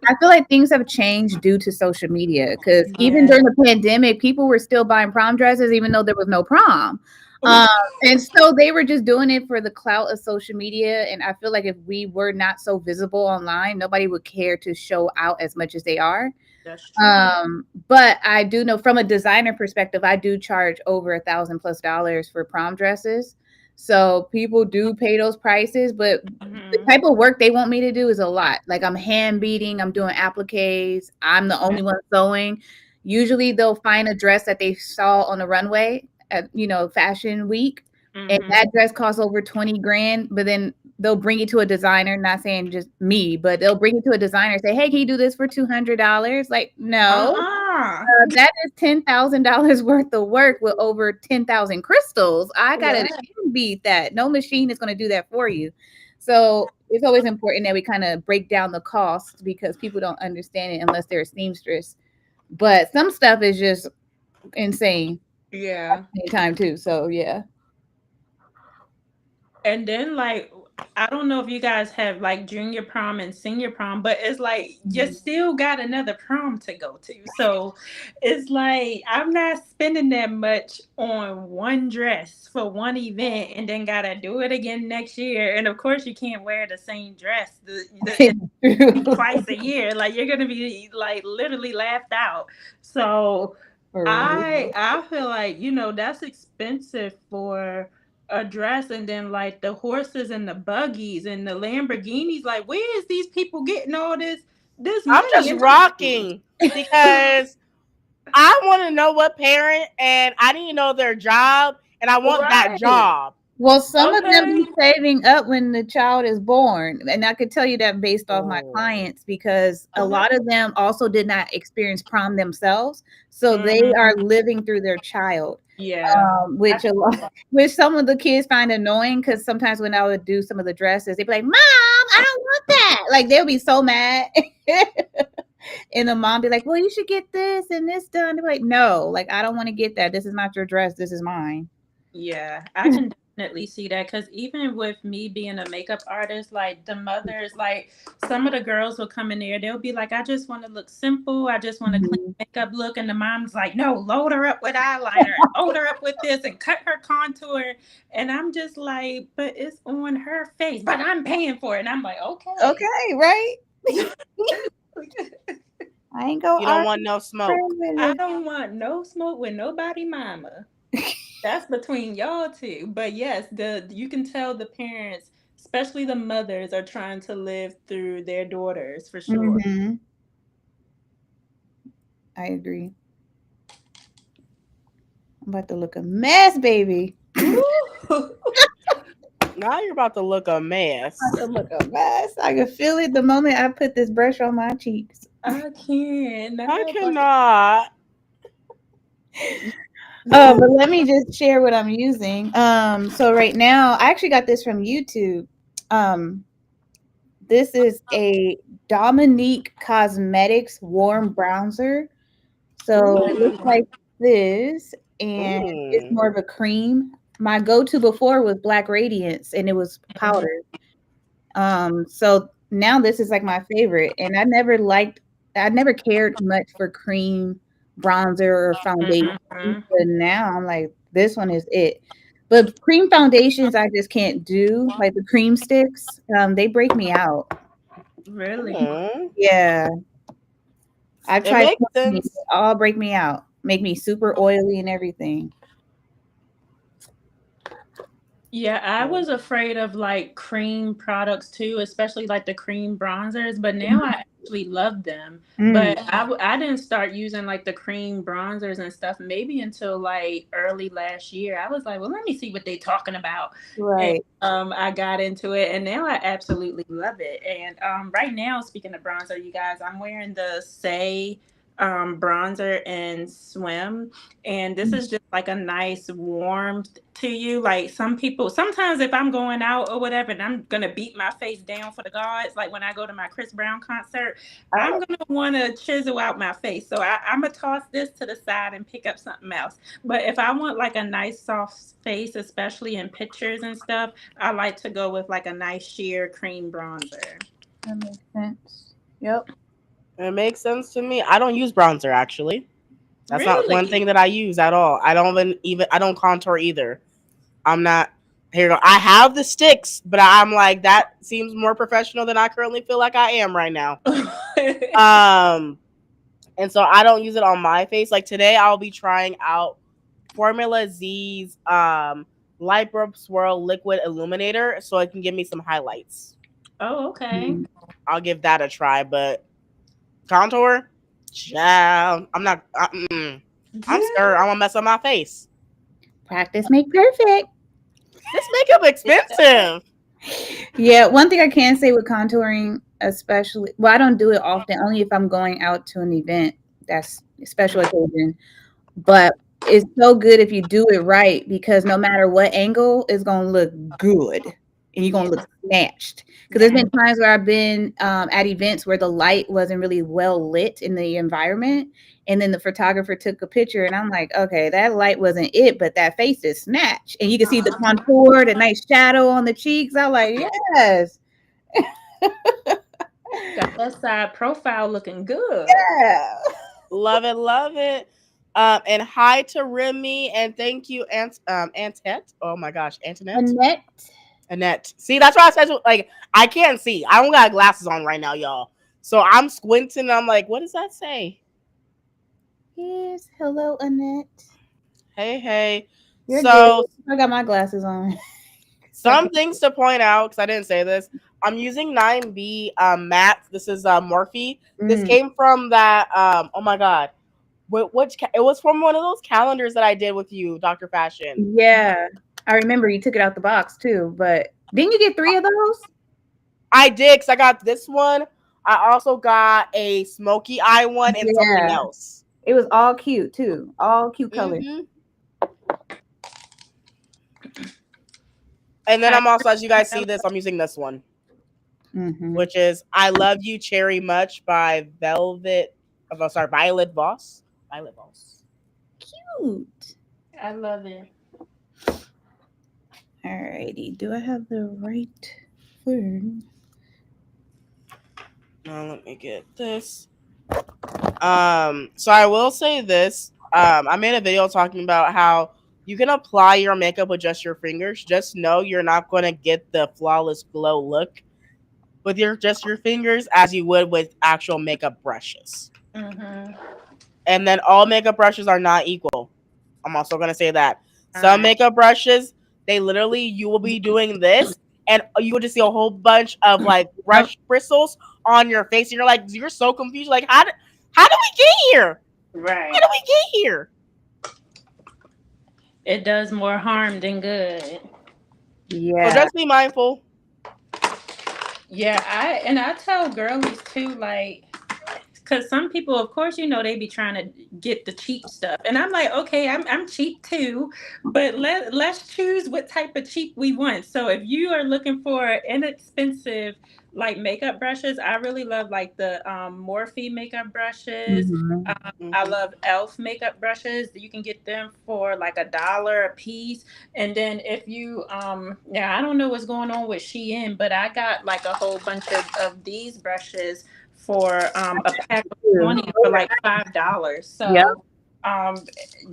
I feel like things have changed due to social media because even Yeah. during the pandemic, people were still buying prom dresses, even though there was no prom. Um, and so they were just doing it for the clout of social media. And I feel like if we were not so visible online, nobody would care to show out as much as they are. That's true. But I do know from a designer perspective, I do charge over $1,000+ for prom dresses. So people do pay those prices, but the Hmm. type of work they want me to do is a lot. Like I'm hand beating, I'm doing appliques, I'm the only one sewing. Usually they'll find a dress that they saw on the runway at, fashion week. And Hmm. that dress costs over 20 grand, but then they'll bring it to a designer, not saying just me, but they'll bring it to a designer and say, hey, can you do this for $200? Like, no, Uh-uh. that is $10,000 worth of work with over 10,000 crystals. I got to Right. beat that. No machine is going to do that for you. So it's always important that we kind of break down the cost because people don't understand it unless they're a seamstress. But some stuff is just insane Yeah. at the same time too. So yeah. And then like I don't know if you guys have like junior prom and senior prom, but it's like you still got another prom to go to. So it's like I'm not spending that much on one dress for one event and then gotta do it again next year. And of course you can't wear the same dress twice a year. Like you're gonna be like literally laughed out. So For real. I feel like that's expensive for a dress, and then like the horses and the buggies and the Lamborghinis. Like, where is these people getting all this I'm money just into this? rocking because I want to know what parent and I need to know their job and I want that Right. job. Well, some of them Okay. be saving up when the child is born. And I could tell you that based off my Oh. clients because a Okay. lot of them also did not experience prom themselves. So they are Hmm. living through their child, Yeah. I which can a see lot, that. which some of the kids find annoying because sometimes when I would do some of the dresses, they'd be like, Mom, I don't want that. Like they'll be so mad. And the mom be like, well, you should get this and this done. They're like, no, like I don't want to get that. This is not your dress. This is mine. Yeah, I can definitely see that because even with me being a makeup artist, like the mothers, like some of the girls will come in there, they'll be like, I just want to look simple. I just want a clean Mhm. makeup look. And the mom's like, no, load her up with eyeliner and load her up with this and cut her contour. And I'm just like, but it's on her face, but I'm paying for it. And I'm like, okay. Okay, right? I ain't gonna You don't argue want no smoke. with I it. don't want no smoke with nobody, mama. That's between y'all two. But yes, the you can tell the parents, especially the mothers, are trying to live through their daughters for sure. Mhm. I agree. I'm about to look a mess, baby. Ooh. Now you're about to look a About mess. to look a mess. I can feel it the moment I put this brush on my cheeks. I can't. I Now, like, cannot. But let me just share what I'm using. So right now, I actually got this from YouTube. Um, this is a Dominique Cosmetics warm bronzer. So it looks Ooh. like this, and it's Ooh. more of a cream. My go-to before was Black Radiance, and it was Mhm. powder. So now this is like my favorite, and I never cared much for cream bronzer or foundation, Mhm. but now I'm like, this one is it. But cream foundations, I just can't do. Like the cream sticks, they break me out. Really? Ooh. Yeah, I've It tried makes so many, they sense. all break me out, make me super oily and everything. Yeah, I was afraid of like cream products too, especially like the cream bronzers, but now I actually love them. Mm, But I didn't start using like the cream bronzers and stuff maybe until like early last year. I was like, well, let me see what they talking about. And right. I got into it and now I absolutely love it. And right now, speaking of bronzer, you guys, I'm wearing the Say bronzer and swim, and this is just like a nice warmth to you. Like some people, sometimes if I'm going out or whatever and I'm gonna beat my face down for the gods, like when I go to my Chris Brown concert, I'm Oh, gonna want to chisel out my face, so I'm gonna toss this to the side and pick up something else. But if I want like a nice soft face, especially in pictures and stuff, I like to go with like a nice sheer cream bronzer. that makes sense. Yep. It makes sense to me. I don't use bronzer actually. That's not one Really? thing that I use at all. I don't even I don't contour either. I'm not here you go. I have the sticks, but I'm like that seems more professional than I currently feel like I am right now. Um and so I don't use it on my face. Like today I'll be trying out Formula Z's light bulb swirl liquid illuminator so it can give me some highlights. Oh, okay. Mm. I'll give that a try, but contour, child, I'm not. I'm scared. I'm gonna mess up my face. Practice make perfect. This makeup expensive. Yeah, one thing I can say with contouring, especially, well, I don't do it often, only if I'm going out to an event that's a special occasion. But it's so good if you do it right because no matter what angle, it's gonna look good and you're gonna Yeah. look snatched. Because there's Yeah. been times where I've been at events where the light wasn't really well lit in the environment, and then the photographer took a picture, and I'm like, okay, that light wasn't it, but that face is snatched, and you can see the contour, the nice shadow on the cheeks. I'm like, yes, Got that side profile looking good. yeah. Love it, love it. And hi to Remy, and thank you, Antette. Oh my gosh, Antoinette, Annette, Annette. See, that's why I said like I can't see. I don't got glasses on right now, y'all. So I'm squinting. And I'm like, what does that say? yes, hello, Annette. Hey, hey. You're good. So I got my glasses on. I some can. things to point out because I didn't say this. I'm using 9B matte. This is Morphe. This Mm, came from that. Oh my god, it was from one of those calendars that I did with you, Doctor Fashion. yeah, I remember you took it out the box too, but didn't you get 3 of those? I did because I got this one. I also got a smoky eye one and something Yeah, else. it was all cute too, all cute colors. hmm And then Hi. I'm also, as you guys see this, I'm using this one, Mhm. which is "I Love You Cherry Much" by Violet Voss. Violet Voss. Cute. I love it. Alrighty, do I have the right thing? Now let me get this. So I will say this. I made a video talking about how you can apply your makeup with just your fingers. Just know you're not going to get the flawless glow look with your fingers as you would with actual makeup brushes. Mm-hmm. And then all makeup brushes are not equal. I'm also going to say that. All Some right. makeup brushes, they literally you will be doing this and you will just see a whole bunch of like Yep. brush bristles on your face and you're like you're so confused like how did we get here? How Right. did we get here? It does more harm than good. So Yeah. just be mindful. Yeah, I tell girlies too, like because some people, of course, they be trying to get the cheap stuff, and I'm like, okay, I'm cheap too, but let's choose what type of cheap we want. So if you are looking for inexpensive like makeup brushes, I really love like the Morphe makeup brushes. Mhm. I Mhm. love Elf makeup brushes. You can get them for like $1 a piece. And then if you yeah, I don't know what's going on with Shein, but I got like a whole bunch of these brushes for a pack of Too. 20 for like $5. Yep. So um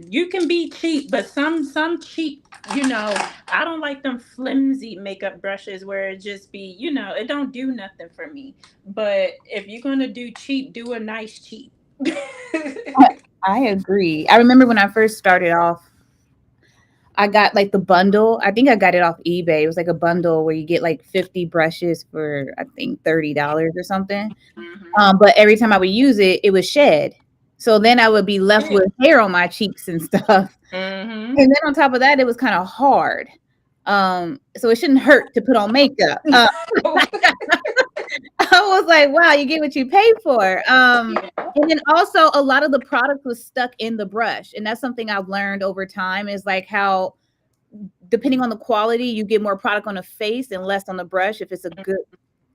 you can be cheap, but some cheap, I don't like them flimsy makeup brushes where it just be, it don't do nothing for me. But if you're gonna do cheap, do a nice cheap. I agree. I remember when I first started off, I got like the bundle. I think I got it off eBay. It was like a bundle where you get like 50 brushes for I think $30 or something. Hmm. But every time I would use it, it would shed. So then I would be left with hair on my cheeks and stuff. Hmm. And then on top of that, it was kind of hard. So it shouldn't hurt to put on makeup. I was like, wow, you get what you pay for. Yeah. And then also a lot of the product was stuck in the brush. And that's something I've learned over time is like how depending on the quality, you get more product on the face and less on the brush if it's a good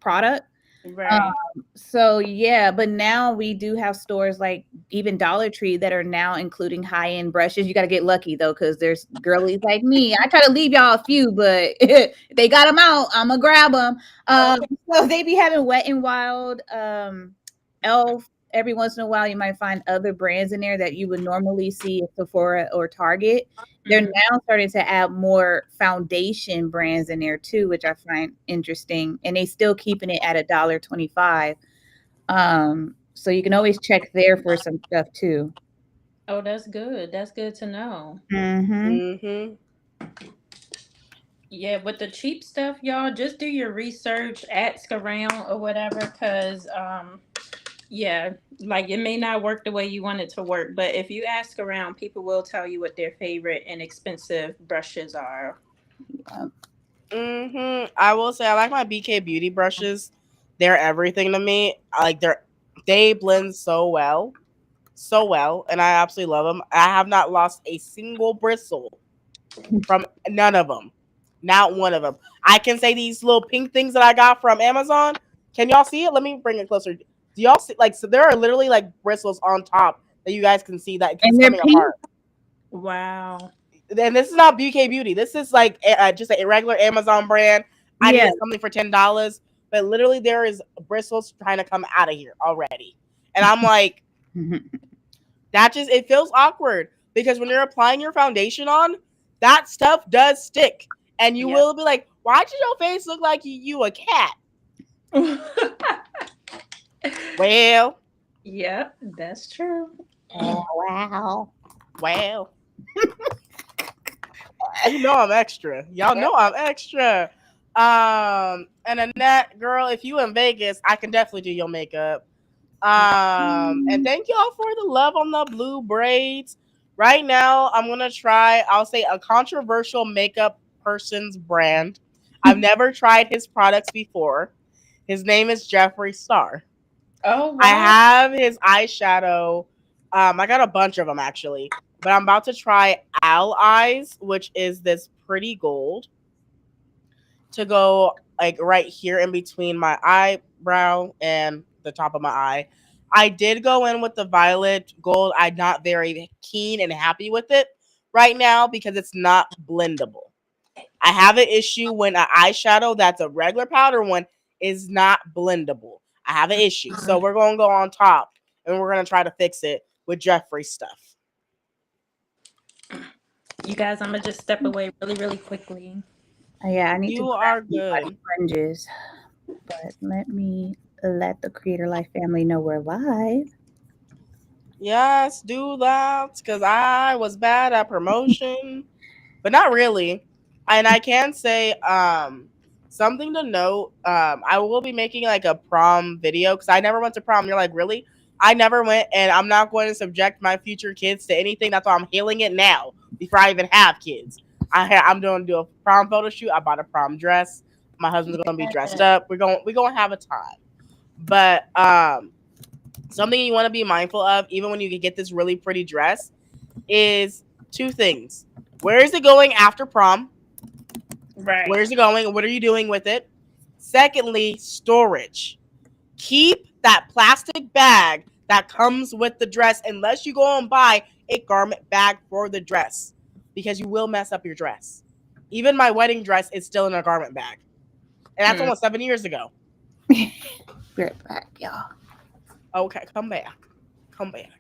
product. Right. So yeah, but now we do have stores like even Dollar Tree that are now including high-end brushes. You got to get lucky though, because there's girlies like me. I try to leave y'all a few, but if they got them out, I'm gonna grab them. Okay. So they be having Wet and Wild, Elf. Every once in a while, you might find other brands in there that you would normally see at Sephora or Target. They're Mhm. now starting to add more foundation brands in there too, which I find interesting. And they still keeping it at $1.25. So you can always check there for some stuff too. Oh, that's good. That's good to know. Mm-hmm. Mhm. Yeah, with the cheap stuff, y'all, just do your research, ask around or whatever, because yeah, like it may not work the way you want it to work, but if you ask around, people will tell you what their favorite and expensive brushes are. I will say I like my BK Beauty brushes. They're everything to me. I like they blend so well, and I absolutely love them. I have not lost a single bristle from none of them. Not one of them. I can say these little pink things that I got from Amazon. Can y'all see it? Let me bring it closer. Do y'all see like so there are literally like bristles on top that you guys can see that because it's And they're coming pink. apart. Wow. And this is not BK Beauty. This is like just a regular Amazon brand. I Yeah. needed something for $10, but literally there is bristles trying to come out of here already, and I'm like, that just it feels awkward because when you're applying your foundation on, that stuff does stick, and you Yep. will be like, why does your face look like you a cat? Well, Yep, that's true. Oh, wow. well, you know I'm extra. Y'all know I'm extra. And Annette, girl, if you in Vegas, I can definitely do your makeup. And thank y'all for the love on the blue braids. Right now, I'm gonna try. I'll say a controversial makeup person's brand. I've never tried his products before. His name is Jeffree Star. Oh, I wow. have his eyeshadow. I got a bunch of them actually, but I'm about to try Owl Eyes, which is this pretty gold to go like right here in between my eyebrow and the top of my eye. I did go in with the violet gold. I'm not very keen and happy with it right now because it's not blendable. I have an issue when an eyeshadow that's a regular powder one is not blendable. I have an issue. So we're going to go on top and we're going to try to fix it with Jeffrey stuff. You guys, I'm gonna just step away really, really quickly. Yeah, I need to You grab are these body good. sponges, but let me let the Creator Life family know we're live. Yes, do that because I was bad at promotion, but not really. And I can say something to note. I will be making like a prom video because I never went to prom. You're like, really? I never went, and I'm not going to subject my future kids to anything. That's why I'm hailing it now before I even have kids. I'm going to do a prom photo shoot. I bought a prom dress. My husband's going to be dressed up. We're going to have a time. But something you want to be mindful of, even when you get this really pretty dress, is two things. Where is it going after prom? Right. Where's it going? What are you doing with it? Secondly, storage. Keep that plastic bag that comes with the dress unless you go and buy a garment bag for the dress, because you will mess up your dress. Even my wedding dress is still in a garment bag. And that's almost 7 years ago. Be right back, y'all. Okay, come back. Come back.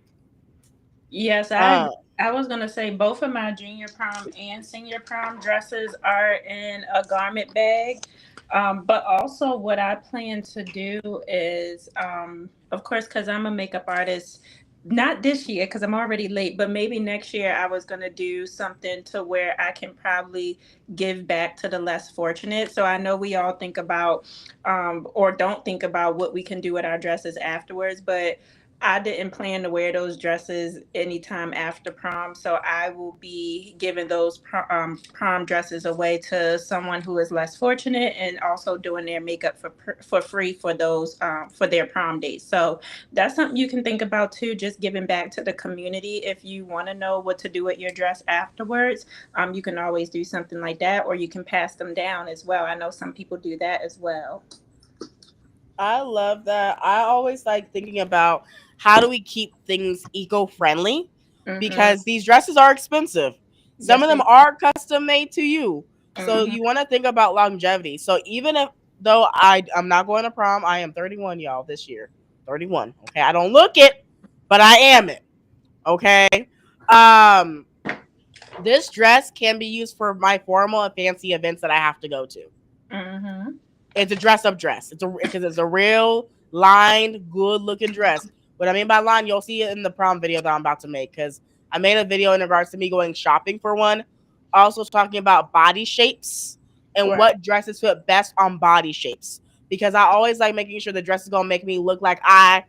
Yes, I agree. I was gonna say both of my junior prom and senior prom dresses are in a garment bag. But also, what I plan to do is, of course, because I'm a makeup artist, not this year because I'm already late, but maybe next year I was gonna do something to where I can probably give back to the less fortunate. So I know we all think about, or don't think about what we can do with our dresses afterwards, but I didn't plan to wear those dresses anytime after prom, so I will be giving those prom dresses away to someone who is less fortunate, and also doing their makeup for free for those for their prom dates. So that's something you can think about too. Just giving back to the community. If you want to know what to do with your dress afterwards, you can always do something like that, or you can pass them down as well. I know some people do that as well. I love that. I always like thinking about how do we keep things eco-friendly, Mm-hmm. because these dresses are expensive. Some Yes, of them they. are custom made to you. So Mm-hmm. you want to think about longevity. So even if though I'm not going to prom, I am 31 y'all this year. 31. Okay. I don't look it, but I am it. Okay. Um this dress can be used for my formal and fancy events that I have to go to. Mm-hmm. It's a dress up dress. It's a real lined, good looking dress. What I mean by line, you'll see it in the prom video that I'm about to make, because I made a video in regards to me going shopping for one. Also talking about body shapes and Right. what dresses fit best on body shapes. Because I always like making sure the dress is gonna make me look like I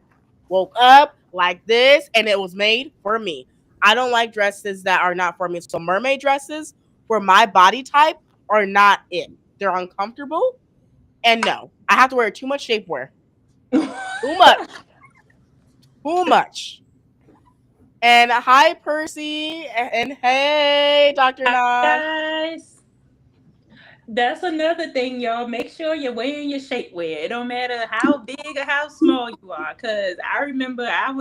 woke up like this and it was made for me. I don't like dresses that are not for me. So mermaid dresses for my body type are not it. They're uncomfortable, and no, I have to wear too much shapewear. Too much. Too much. And hi, Percy. And hey, Dr. Hi Naj. guys. That's another thing, y'all. Make sure you're wearing your shapewear. It don't matter how big or how small you are. Cause I remember I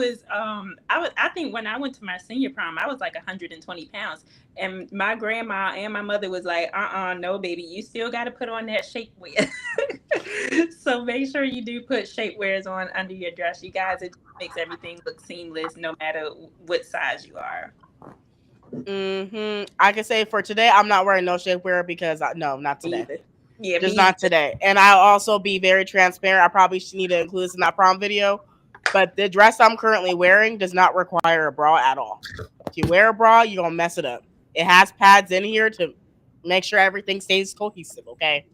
think when I went to my senior prom, I was like 120 pounds. And my grandma and my mother was like, no, baby, you still gotta put on that shapewear. So make sure you do put shapewears on under your dress. You guys, it makes everything look seamless no matter what size you are. I can say for today, I'm not wearing no shapewear because no, not today. Either. Yeah, Just me not today. And I'll also be very transparent. I probably should need to include this in that prom video. But the dress I'm currently wearing does not require a bra at all. If you wear a bra, you're gonna mess it up. It has pads in here to make sure everything stays cohesive, okay?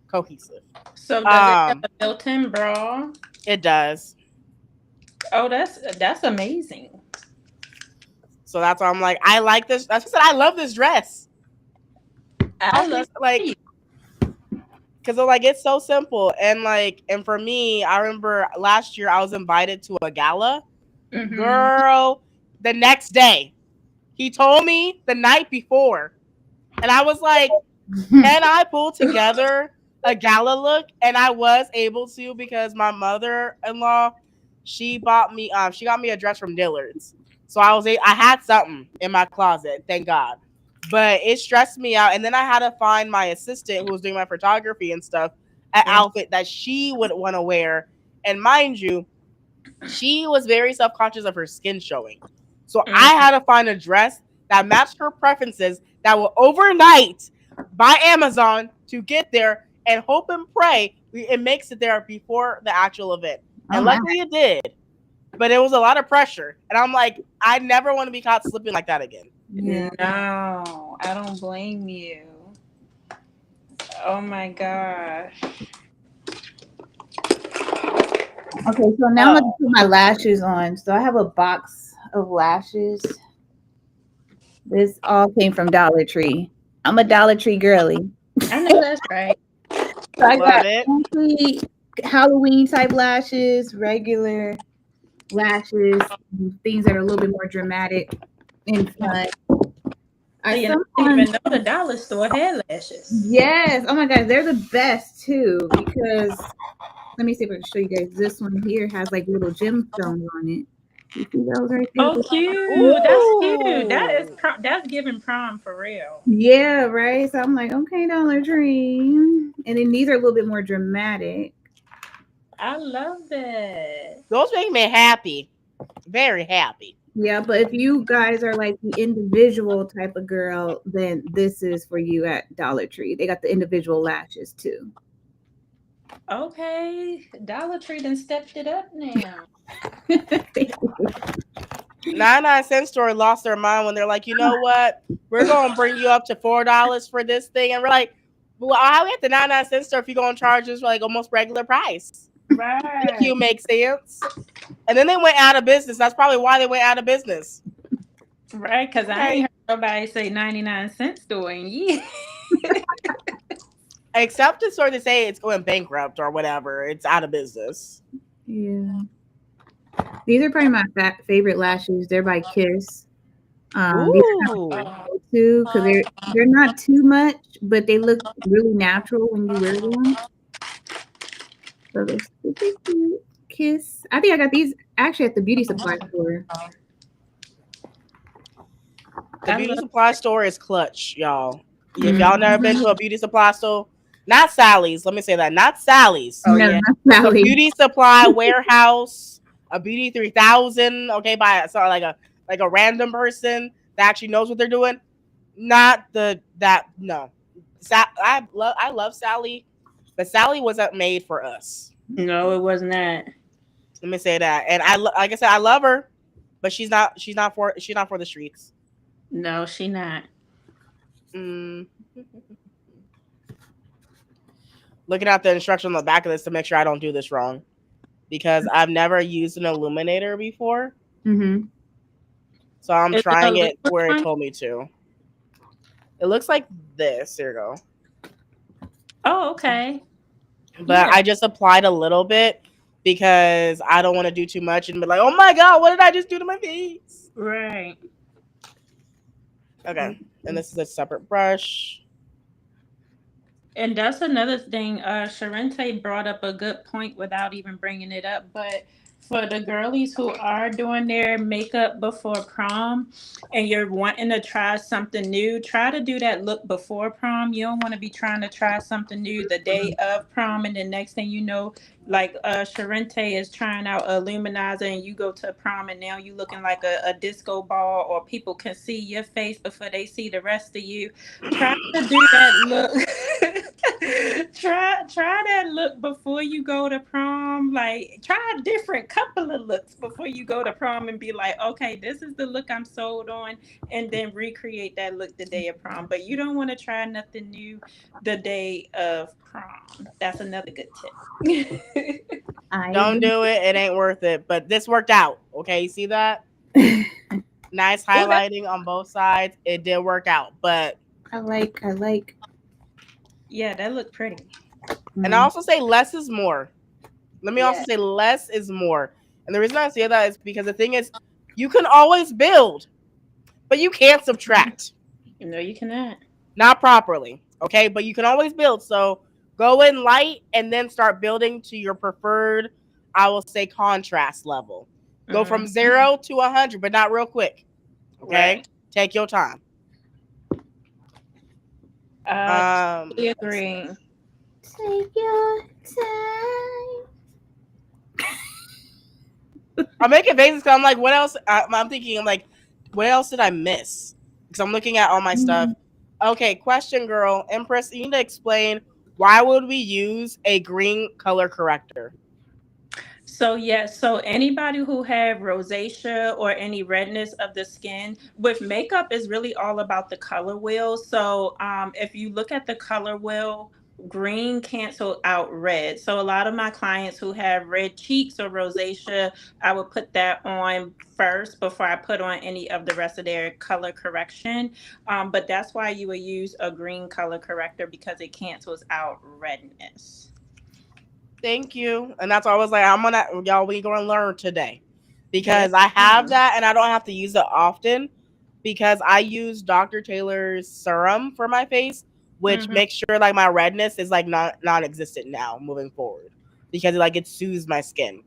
Cohesive. So does it have Um, a built-in bra? it does. Oh, that's amazing. So that's why I'm like, I like this. That's what I said. I love this dress. I love it. Because like it's so simple, and and for me, I remember last year I was invited to a gala. Mm-hmm. Girl, the next day, he told me the night before, and I was like, can I pull together a gala look? And I was able to, because my mother-in-law, she got me a dress from Dillard's. So I had something in my closet, thank God. But it stressed me out. And then I had to find my assistant who was doing my photography and stuff an outfit that she would want to wear. And mind you, she was very self-conscious of her skin showing. So I Mm-hmm. had to find a dress that matched her preferences that will overnight by Amazon to get there, and hope and pray it makes it there before the actual event. Oh And my. luckily it did. But it was a lot of pressure. And I'm like, I never want to be caught slipping like that again. Yeah. No, I don't blame you. Oh my gosh. Okay, so now I'm gonna Oh. put my lashes on. So I have a box of lashes. This all came from Dollar Tree. I'm a Dollar Tree girly. I know that's right. So I Love got it. fancy Halloween type lashes, regular, lashes, things that are a little bit more dramatic and fun. I See, and I didn't sometimes even know the dollar store had lashes. yes. Oh my god, they're the best too because let me see if I can show you guys. This one here has like little gemstones on it. You see those right there? Oh, cute. That's cute. Ooh. That's giving prom for real. Yeah, right. So I'm like, okay, Dollar Tree. And then these are a little bit more dramatic. I love that. Those make me happy. Very happy. Yeah, but if you guys are like the individual type of girl, then this is for you at Dollar Tree. They got the individual lashes too. Okay, Dollar Tree done stepped it up now. 99-cent store lost their mind when they're like, you know what? We're gonna bring you up to $4 for this thing, and we're like, well, how at the 99-cent store if you're gonna charge us like almost regular price? Thank Right, you, makes sense. And then they went out of business. That's probably why they went out of business. right. Cause I ain't Okay. heard nobody say 99-cent store in years. Except to sort of say it's going bankrupt or whatever. It's out of business. Yeah. These are probably my favorite lashes. They're by Kiss. These are kind of Ooh. too because they're not too much, but they look really natural when you wear them. So they're super cute. Kiss. I think I got these actually at the beauty supply store. The I beauty love. supply store is clutch, y'all. If y'all never been Mhm. to a beauty supply store, not Sally's. Let me say that, not Sally's. Oh No, yeah. not A Sally. beauty supply warehouse, a beauty 3000. Okay, by so like a random person that actually knows what they're doing. Not the that no. I love Sally, but Sally wasn't made for us. No, it was not. Let me say that. And like I said, I love her, but she's not for the streets. No, she not. Mm. Looking at the instruction on the back of this to make sure I don't do this wrong because I've never used an illuminator before. Mm-hmm. So I'm Is it a trying it liquid where it one? told me to. It looks like this. Here we go. Oh, okay. But Yeah. I just applied a little bit because I don't want to do too much and be like, oh my God, what did I just do to my face? Right. Okay. And this is a separate brush. And that's another thing. Sharente brought up a good point without even bringing it up. But for the girlies who are doing their makeup before prom and you're wanting to try something new, try to do that look before prom. You don't want to be trying to try something new the day of prom. And the next thing you know, like Sharente is trying out a luminizer and you go to prom and now you looking like a disco ball or people can see your face before they see the rest of you. Try to do that look. Try that look before you go to prom. Like try a different couple of looks before you go to prom and be like, okay, this is the look I'm sold on, and then recreate that look the day of prom. But you don't want to try nothing new the day of prom. That's another good tip. I Don't do it. It ain't worth it. But this worked out. Okay. You see that? agree. Nice Oh, that highlighting on both sides. It did work out. But, I like. yeah, that looked pretty. and I Mm. also say less is more. Let me also Yeah. say less is more. And the reason I say that is because the thing is, you can always build, but you can't subtract. No, you cannot. Not properly. Okay. But you can always build. So go in light and then start building to your preferred, I will say, contrast level. Go from Mhm. 0 to 100, but not real quick. Okay. Right. Take your time. Totally agree. Take your time. I'm making faces because I'm like, what else? I'm thinking, I'm like, what else did I miss? Because I'm looking at all my stuff. Mm. Okay, question, girl. Empress, you need to explain why would we use a green color corrector? So yes, so anybody who have rosacea or any redness of the skin with makeup is really all about the color wheel. So if you look at the color wheel, green cancel out red. So a lot of my clients who have red cheeks or rosacea, I would put that on first before I put on any of the rest of their color correction. But that's why you would use a green color corrector because it cancels out redness. Thank you. And that's why I was like, y'all, we gonna learn today. Yes, because I have ma'am. that and I don't have to use it often because I use Dr. Taylor's serum for my face, which Mhm. makes sure like my redness is like non-existent now moving forward because like it soothes my skin.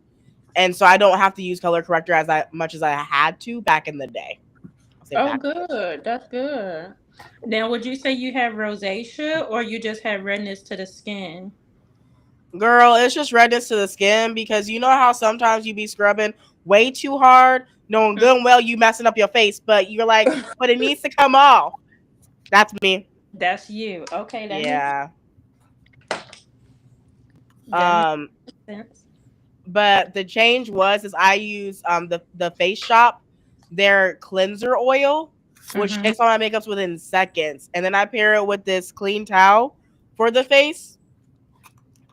And so I don't have to use color corrector as much as I had to back in the day. I'll say Oh, back in the day. good. That's good. Now, would you say you have rosacea or you just have redness to the skin? Girl, it's just redness to the skin because you know how sometimes you be scrubbing way too hard, knowing good and well you messing up your face, but you're like, but it needs to come off. That's me. That's you. Okay, Yeah. that makes Um, sense. but the change was is I use the face shop their cleanser oil, which Mhm. takes all my makeups within seconds, and then I pair it with this clean towel for the face.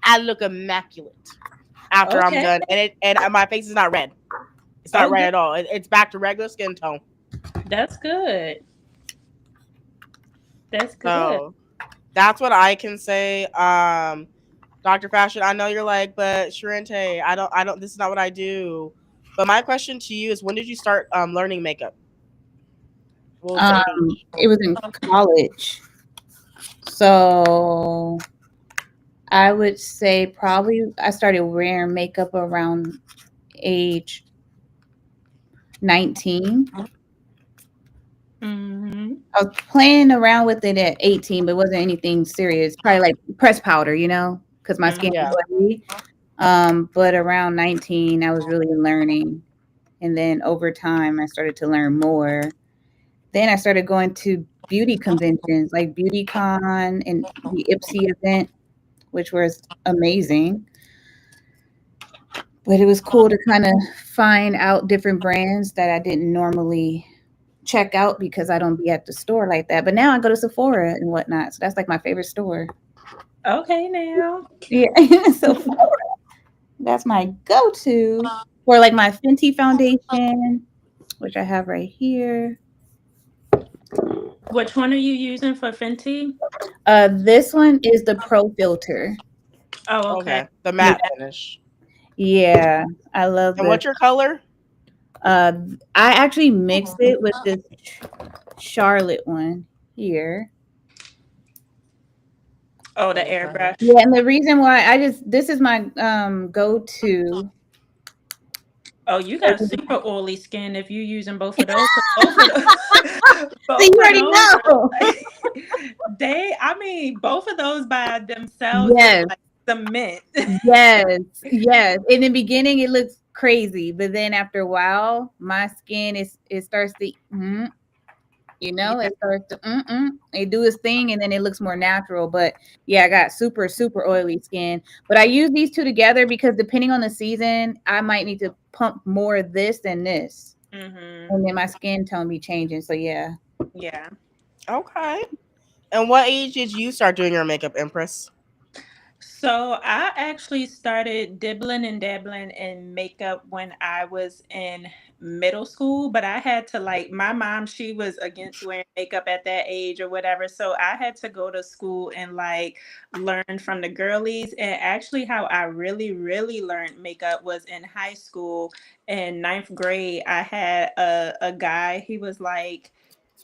I look immaculate after I'm Okay. done, and my face is not red. It's not Oh, red good. at all. It's back to regular skin tone. That's good. That's good. So that's what I can say. Dr. Fashion, I know you're like, but Sharente, I don't. This is not what I do. But my question to you is, when did you start learning makeup? What was the age? It was in college. So I would say probably I started wearing makeup around age 19. Mhm. I was playing around with it at 18, but it wasn't anything serious. Probably like press powder, because my Mhm. skin Yeah. was oily. But around 19, I was really learning. And then over time, I started to learn more. Then I started going to beauty conventions like BeautyCon and the Ipsy event, which was amazing. But it was cool to kind of find out different brands that I didn't normally check out because I don't be at the store like that. But now I go to Sephora and whatnot. So that's like my favorite store. Okay, now. Yeah. Sephora. That's my go-to for like my Fenty foundation, which I have right here. Which one are you using for Fenty? This one is the Pro Filter. Oh, okay. Okay. The Yeah, matte finish. yeah, I love And this. what's your color? Uh, I actually mixed it with this Charlotte one here. Oh, the Okay. airbrush. Yeah, and the reason why this is my go-to. Oh, you got super oily skin if you're using both of those. 'Cause both of those, So you both of already those are know. like I mean, both of those by themselves look Yes, like cement. yes, yes. In the beginning, it looks crazy, but then after a while, my skin it starts to Yeah. it starts to it do its thing, and then it looks more natural. But yeah, I got super super oily skin. But I use these two together because depending on the season, I might need to pump more of this than this, Mhm. and then my skin tone be changing. So yeah. Yeah. Okay. And what age did you start doing your makeup, Empress? So I actually started dibbling and dabbling in makeup when I was in middle school, but I had to like my mom, she was against wearing makeup at that age or whatever. So I had to go to school and like learn from the girlies. And actually how I really, really learned makeup was in high school. In ninth grade, I had a guy, he was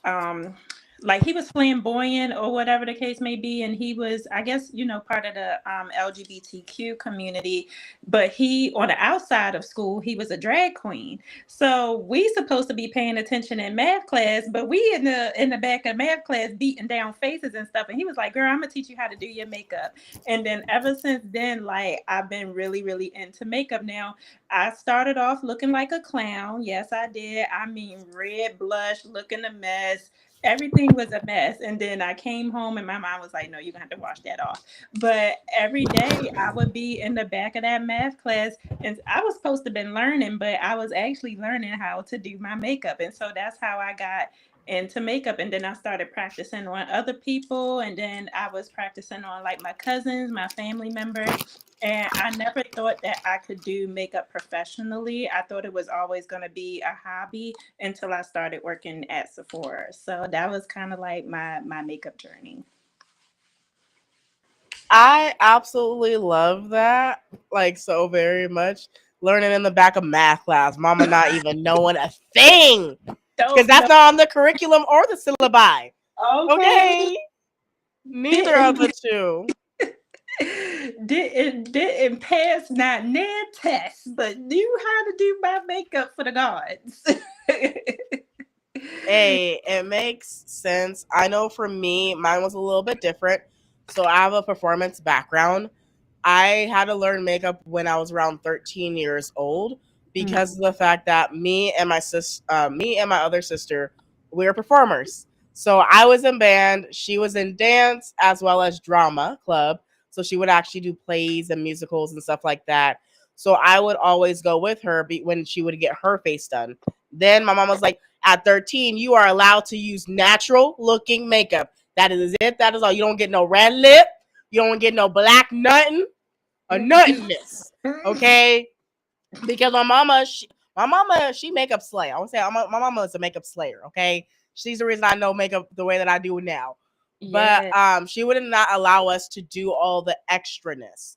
um like he was flamboyant or whatever the case may be, and he was, I guess, part of the LGBTQ community, but he, on the outside of school, he was a drag queen. So we supposed to be paying attention in math class, but we in the back of math class beating down faces and stuff. And he was like, girl, I'm gonna teach you how to do your makeup. And then ever since then, like, I've been really really into makeup. Now I started off looking like a clown. Yes, I did. I mean, red blush, looking a mess. Everything was a mess. And then I came home and my mom was like, no, you're going to have to wash that off. But every day I would be in the back of that math class and I was supposed to have been learning, but I was actually learning how to do my makeup. And so that's how I got into makeup. And then I started practicing on other people. And then I was practicing on like my cousins, my family members. And I never thought that I could do makeup professionally. I thought it was always going to be a hobby until I started working at Sephora. So that was kind of like my makeup journey. I absolutely love that, like so very much. learning in the back of math class. Mama not even knowing a thing because Don't that's know. not on the curriculum or the syllabi. Okay. Okay, neither of Didn't the two. didn't pass not nan test, but knew how to do my makeup for the gods. Hey, it makes sense. I know for me, mine was a little bit different. So I have a performance background. I had to learn makeup when I was around 13 years old because of the fact that me and my other sister, we were performers. So I was in band, she was in dance as well as drama club. So she would actually do plays and musicals and stuff like that. So I would always go with her when she would get her face done. Then my mom was like, at 13, you are allowed to use natural looking makeup. That is it. That is all. You don't get no red lip. You don't get no black nothing or nothingness. Okay? Because she makeup slay. I would say my mama is a makeup slayer, okay? She's the reason I know makeup the way that I do now. But Yeah. she would not allow us to do all the extraness.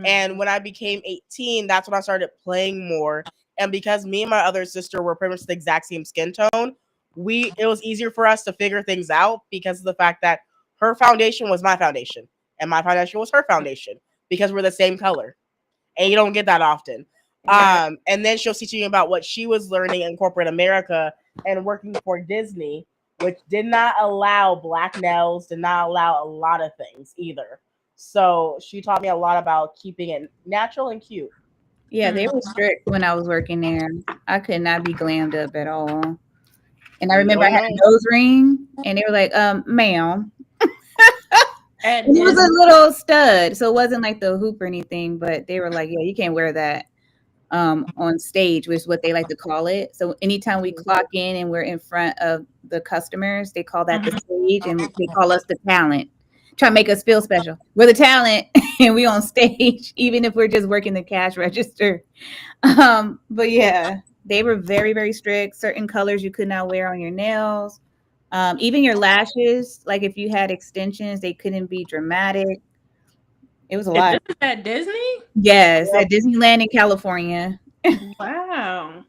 And Mhm. when I became 18, that's when I started playing more. And because me and my other sister were pretty much the exact same skin tone, it was easier for us to figure things out because of the fact that her foundation was my foundation and my foundation was her foundation because we're the same color. And you don't get that often. Right. And then she'll teach you about what she was learning in corporate America and working for Disney, which did not allow black nails, did not allow a lot of things either. So she taught me a lot about keeping it natural and cute. Yeah, they were Mhm. strict when I was working there. I could not be glammed up at all. And I remember I No, had no. a nose ring, and they were like, ma'am. At And it was Disney. a little stud, so it wasn't like the hoop or anything, but they were like, yeah, you can't wear that on stage, which is what they like to call it. So anytime we clock in and we're in front of the customers, they call that the Mhm. stage, and they call us the talent. Try to make us feel special. We're the talent, and we on stage, even if we're just working the cash register. But yeah, they were very, very strict. Certain colors you could not wear on your nails. Even your lashes, like if you had extensions, they couldn't be dramatic. It was a And lot. this is at Disney? Yes, Yep. at Disneyland in California. Wow.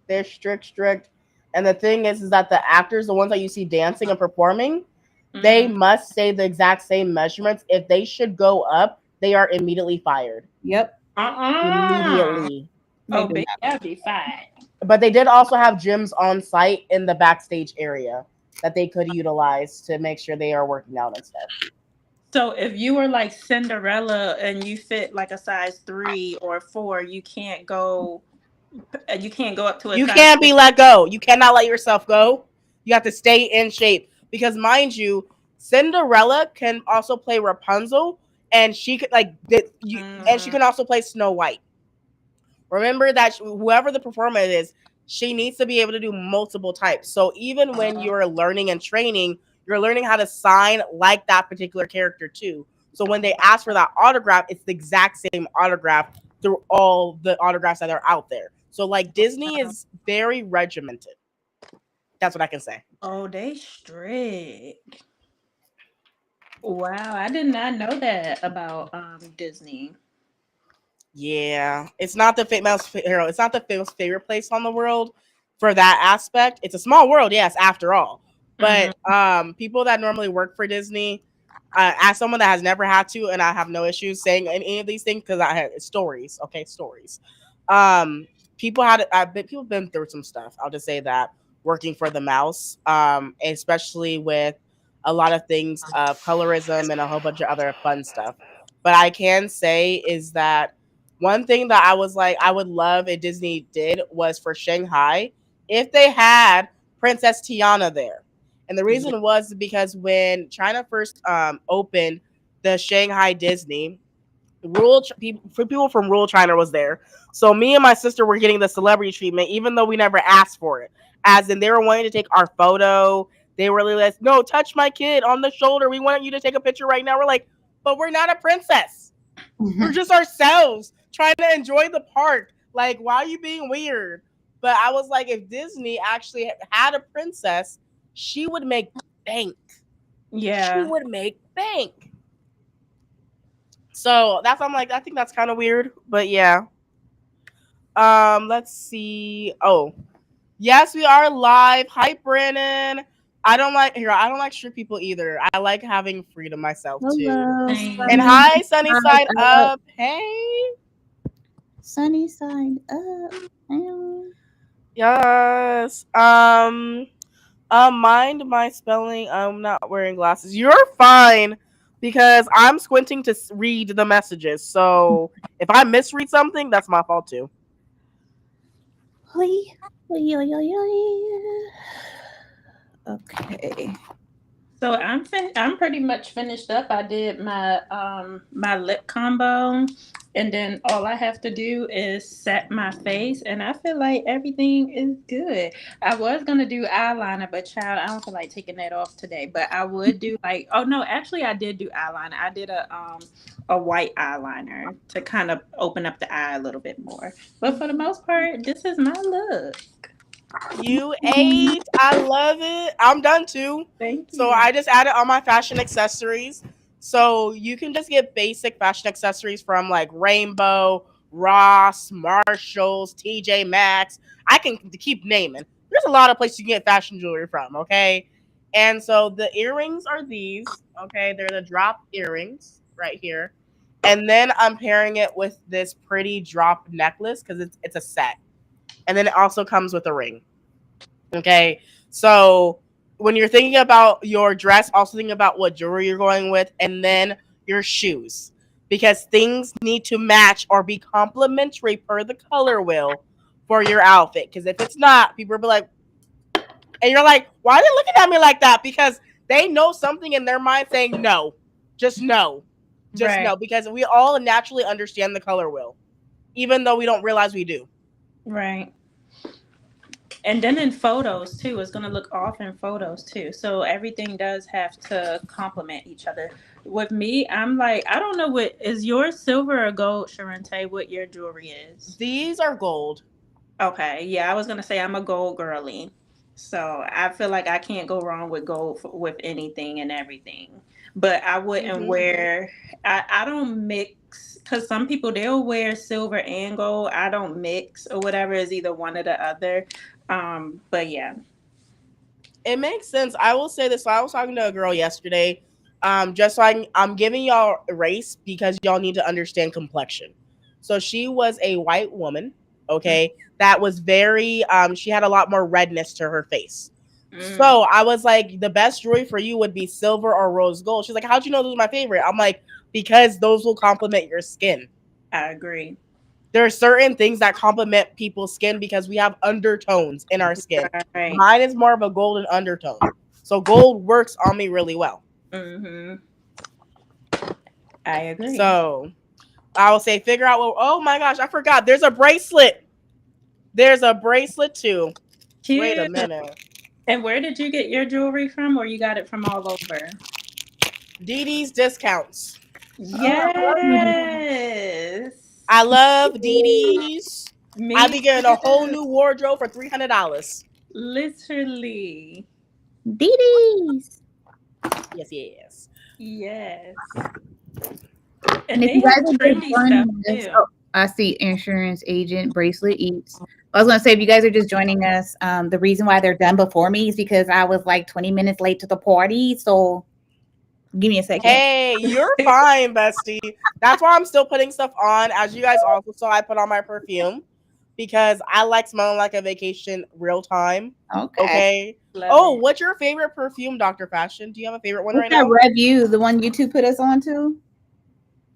They're strict, strict. And the thing is that the actors, the ones that you see dancing and performing, they Mhm. must say the exact same measurements. If they should go up, they are immediately fired. Yep, Uh-uh. Immediately. they Oh, do baby, that. I'll be fine. But they did also have gyms on site in the backstage area that they could utilize to make sure they are working out and stuff. So if you were like Cinderella and you fit like a size 3 or 4, you can't go up to a You size can't four. be let go. You cannot let yourself go. You have to stay in shape because, mind you, Cinderella can also play Rapunzel, and she could and she Mhm. can also play Snow White. Remember that whoever the performer is, she needs to be able to do multiple types. So even when you're learning and training, you're learning how to sign like that particular character too. So when they ask for that autograph, it's the exact same autograph through all the autographs that are out there. So like Disney is very regimented. That's what I can say. Oh, they strict. Wow, I did not know that about Disney. Yeah, it's not the it's not the most favorite place on the world for that aspect. It's a small world, yes, after all. But Mhm. people that normally work for Disney, as someone that has never had to, and I have no issues saying any of these things because I had stories. Okay, stories. Um, people have been through some stuff. I'll just say that working for the mouse, especially with a lot of things of colorism and a whole bunch of other fun stuff. But I can say is that one thing that I was like, I would love if Disney did was for Shanghai if they had Princess Tiana there. And the Yeah. reason was because when China first opened the Shanghai Disney, people from rural China was there. So me and my sister were getting the celebrity treatment, even though we never asked for it. As in, they were wanting to take our photo. They were really like, "No, touch my kid on the shoulder. We want you to take a picture right now." We're like, "But we're not a princess. We're just ourselves trying to enjoy the park. Like, why are you being weird?" But I was like, if Disney actually had a princess, she would make bank. She Yeah. would make bank. So that's I'm like, I think that's kind of weird, but yeah. Let's see. Oh, yes, we are live. Hi, Brandon. I don't like strict people either. I like having freedom myself too. Hello, And Same. sunny hi, sunny side side up. up. Hey. Sunny side up. Meow. Yes. Mind my spelling. I'm not wearing glasses. You're fine because I'm squinting to read the messages. So if I misread something, that's my fault too. Hoi, hoi, hoi, hoi, hoi. Okay. So I'm pretty much finished up. I did my lip combo, and then all I have to do is set my face, and I feel like everything is good. I was gonna do eyeliner, but child, I don't feel like taking that off today. But I would do like, oh no, actually I did do eyeliner. I did a white eyeliner to kind of open up the eye a little bit more. But for the most part, this is my look. You ate. I love it. I'm done too. Thank So you. I just added all my fashion accessories. So you can just get basic fashion accessories from like Rainbow, Ross, Marshalls, TJ Maxx. I can keep naming. There's a lot of places you can get fashion jewelry from, okay? And so the earrings are these, okay? They're the drop earrings right here. And then I'm pairing it with this pretty drop necklace because it's a set. And then it also comes with a ring. Okay. So when you're thinking about your dress, also think about what jewelry you're going with and then your shoes. Because things need to match or be complementary per the color wheel for your outfit. Because if it's not, people will be like, and you're like, why are they looking at me like that? Because they know something in their mind saying no. Just no. Just Right. no. Because we all naturally understand the color wheel, even though we don't realize we do. Right. And then in photos too, it's gonna look off in photos too. So everything does have to complement each other. With me, I'm like, I don't know what is yours silver or gold, Sharente, what your jewelry is. These are gold. Okay, yeah, I was gonna say I'm a gold girly. So I feel like I can't go wrong with gold with anything and everything. But I wouldn't Mm-hmm. wear I don't mix because some people they'll wear silver and gold. I don't mix or whatever is either one or the other. But yeah. It makes sense. I will say this. So I was talking to a girl yesterday. Just so I'm giving y'all a race because y'all need to understand complexion. So she was a white woman, okay, that was very she had a lot more redness to her face. Mm, So I was like, the best jewelry for you would be silver or rose gold. She's like, how'd you know those are my favorite? I'm like, because those will complement your skin. I agree. There are certain things that complement people's skin because we have undertones in our skin. Right. Mine is more of a golden undertone. So gold works on me really well. Mm-hmm. I agree. So I will say figure out what oh my gosh, I forgot. There's a bracelet. There's a bracelet too. Wait a Cute. minute. And where did you get your jewelry from, or you got it from all over? Dee Dee's discounts. Oh, I love you. Yes. I love Dee Dee's. I Me be getting a whole too. new wardrobe for $300. Literally. Dee Yes, yes. Yes. And And if they you have guys are just trendy stuff joining us, too. oh, I see insurance agent bracelet eats. I was gonna say if you guys are just joining us, the reason why they're done before me is because I was like 20 minutes late to the party. So give me a second. Hey, you're fine, bestie. That's why I'm still putting stuff on. As you guys also saw, I put on my perfume because I like smelling like a vacation real time. Okay. Okay. Love Oh, it. what's your favorite perfume, Dr. Fashion? Do you have a favorite one What's right that now? review? The one you two put us on to?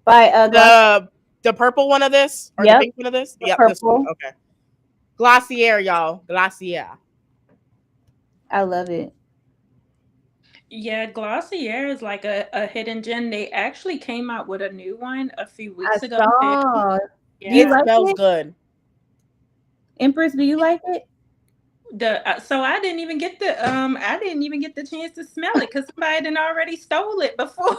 By Gloss. The purple one of this or the Yep, pink one of this? the Yep, this one. purple. Okay. Glacier, y'all. Glacier. I love it. Yeah, Glossier is like a hidden gem. They actually came out with a new one a few I weeks ago too. saw. Do you It Yeah. like smells it? good. Empress, do you like it? The so I didn't even get the chance to smell it because somebody had already stole it before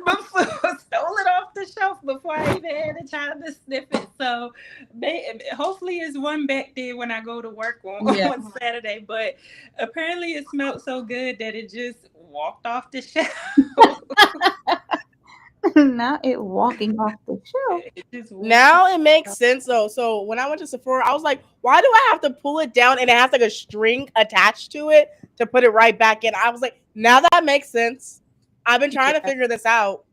before stole it off the shelf before I even had a chance to sniff it. So they hopefully it's one back there when I go to work on, Yeah. on Saturday. But apparently it smelled so good that it just walked off the shelf. Not it walking off the shelf. It just walks Now it makes out. sense though. So when I went to Sephora, I was like, why do I have to pull it down and it has like a string attached to it to put it right back in? I was like, now that makes sense. I've been trying to Yeah. figure this out.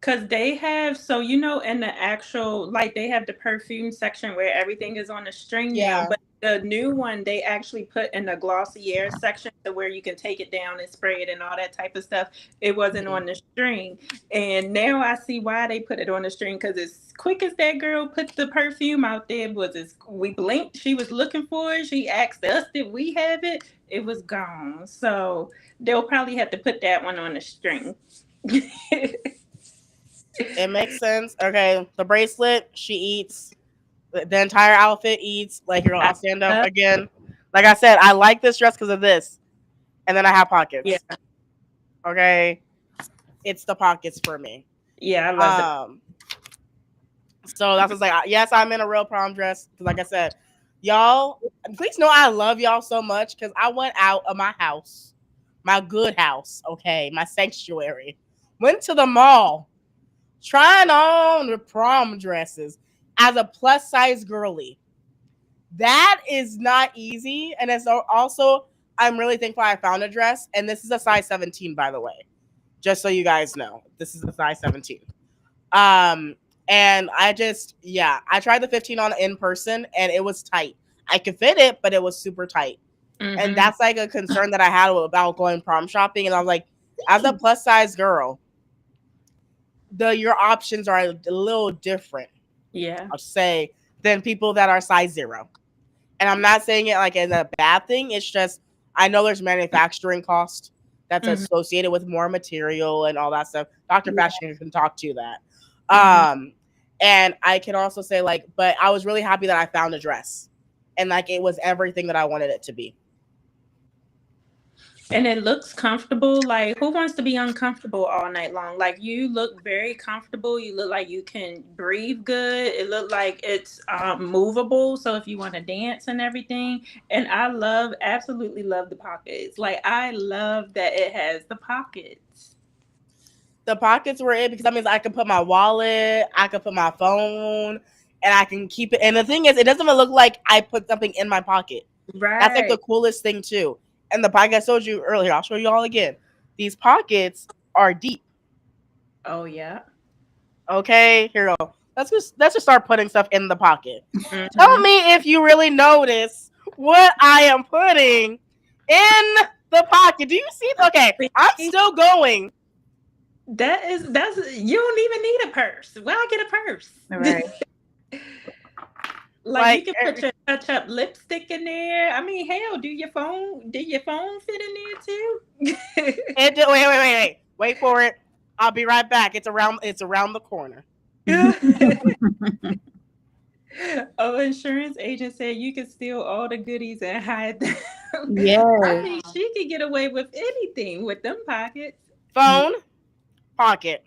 Cause they have, so you know, in the actual, like they have the perfume section where everything is on a string now, Yeah. but the new one they actually put in the Glossier section to where you can take it down and spray it and all that type of stuff. It wasn't Mhm. on the string, and now I see why they put it on the string. Cause as quick as that girl put the perfume out there, was as we blinked, she was looking for it. She asked us did we have it. It was gone. So they'll probably have to put that one on the string. It makes sense. Okay, the bracelet, she eats. The entire outfit eats. Like, girl, I'll stand up Uh, again. Like I said, I like this dress because of this. And then I have yeah, pockets. Okay, it's the pockets for me. yeah, I love the. Um, so that's what's like. Yes, I'm in a real prom dress because, like I said, y'all, please know I love y'all so much because I went out of my house, my good house, okay, my sanctuary, went to the mall, trying on the prom dresses as a plus size girly. That is not easy, and it's also I'm really thankful I found a dress, and this is a size 17, by the way, just so you guys know, this is a size 17. Um, and I tried the 15 on in person, and it was tight. I could fit it, but it was super tight, and Mm-hmm. that's like a concern that I had about going prom shopping. And I was like, as a plus size girl, your options are a little different, Yeah. I'll say, than people that are size 0. And I'm not saying it like as a bad thing. It's just I know there's manufacturing cost that's Mm-hmm. associated with more material and all that stuff. Dr. Yeah. Fashion can talk to that. Mm-hmm. Um, and I can also say like, but I was really happy that I found a dress, and like it was everything that I wanted it to be. And it looks comfortable. Like, who wants to be uncomfortable all night long? Like, you look very comfortable. You look like you can breathe good. It look like it's movable. So if you want to dance and everything. And I love, absolutely love the pockets. Like, I love that it has the pockets. The pockets were it because that means I can put my wallet, I can put my phone, and I can keep it. And the thing is, it doesn't even look like I put something in my pocket. That's like the Right. coolest thing too. And the pocket I showed you earlier, I'll show you all again. These pockets are deep. Oh, yeah. Okay, here we go. Let's just start putting stuff in the pocket. Tell Mm-hmm. me if you really notice what I am putting in the pocket. Do you see? Okay, I'm still going. That's you don't even need a purse. Why I get a purse? Right. Like you Like, can put your touch up lipstick in there. I mean, hell, do your phone fit in there too? wait for it. I'll be right back. It's around the corner. Oh, insurance agent said you can steal all the goodies and hide them. I Yes. mean, she could get away with anything with them pockets. Phone, pocket.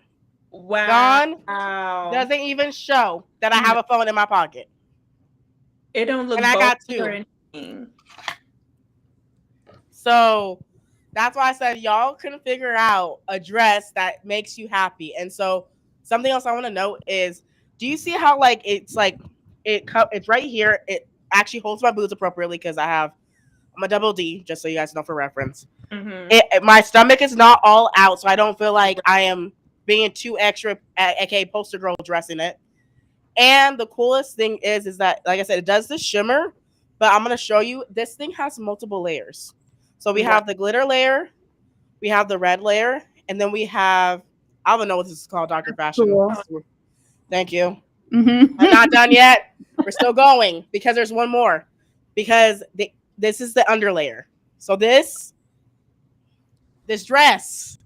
Gone. Wow. Doesn't even show that I No, have a phone in my pocket. it don't And look I bulky got or two. anything. So that's why I said y'all can figure out a dress that makes you happy. And so something else I want to note is, do you see how like it's right here. It actually holds my boobs appropriately because I'm a double D, just so you guys know for reference. Mm-hmm. My stomach is not all out, so I don't feel like I am being too extra, aka poster girl dressing it. And the coolest thing is that, like I said, it does the shimmer, but I'm gonna show you. This thing has multiple layers. So we Wow. have the glitter layer, we have the red layer, and then we have, I don't know what this is called, Dr. Fashion. Cool. Thank you. I'm Mm-hmm. not done yet. We're still going because there's one more. Because this is the underlayer. So this dress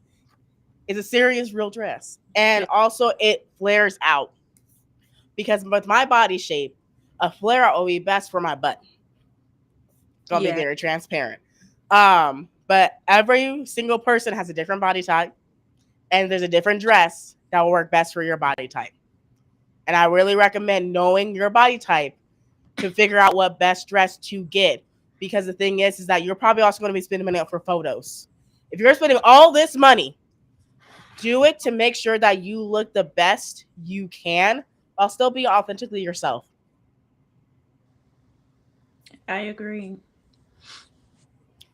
is a serious real dress. And Yeah. also it flares out. Because with my body shape, a flare out will be best for my butt. Gonna be Yeah. very transparent. But every single person has a different body type, and there's a different dress that will work best for your body type. And I really recommend knowing your body type to figure out what best dress to get. Because the thing is that you're probably also going to be spending money for photos. If you're spending all this money do it to make sure that you look the best you can while still being authentically yourself. I agree.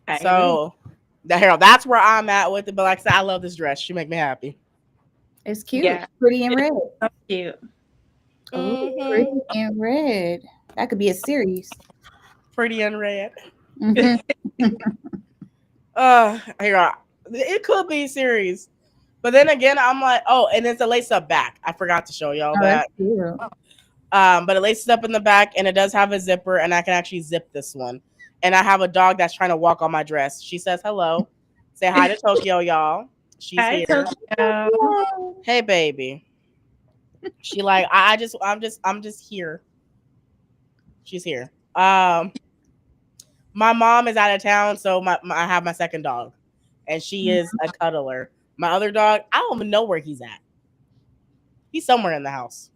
I agree. So that's where I'm at with it. But like I said, I love this dress. She make me happy. It's cute, Yeah. pretty and It's red. so cute. Oh, Hmm. pretty and red. That could be a series. Pretty and red. Hmm. Here, it could be a series. But then again, I'm like, oh, and it's a lace up back. I forgot to show y'all Oh, that's that. cute. But it laces up in the back and it does have a zipper, and I can actually zip this one. And I have a dog that's trying to walk on my dress. She says hello. Say hi to Tokyo, y'all. She's Hi, here. Tokyo. Hey, baby. She like, I'm just here. She's here. My mom is out of town, so I have my second dog, and she is a cuddler. My other dog, I don't even know where he's at. He's somewhere in the house.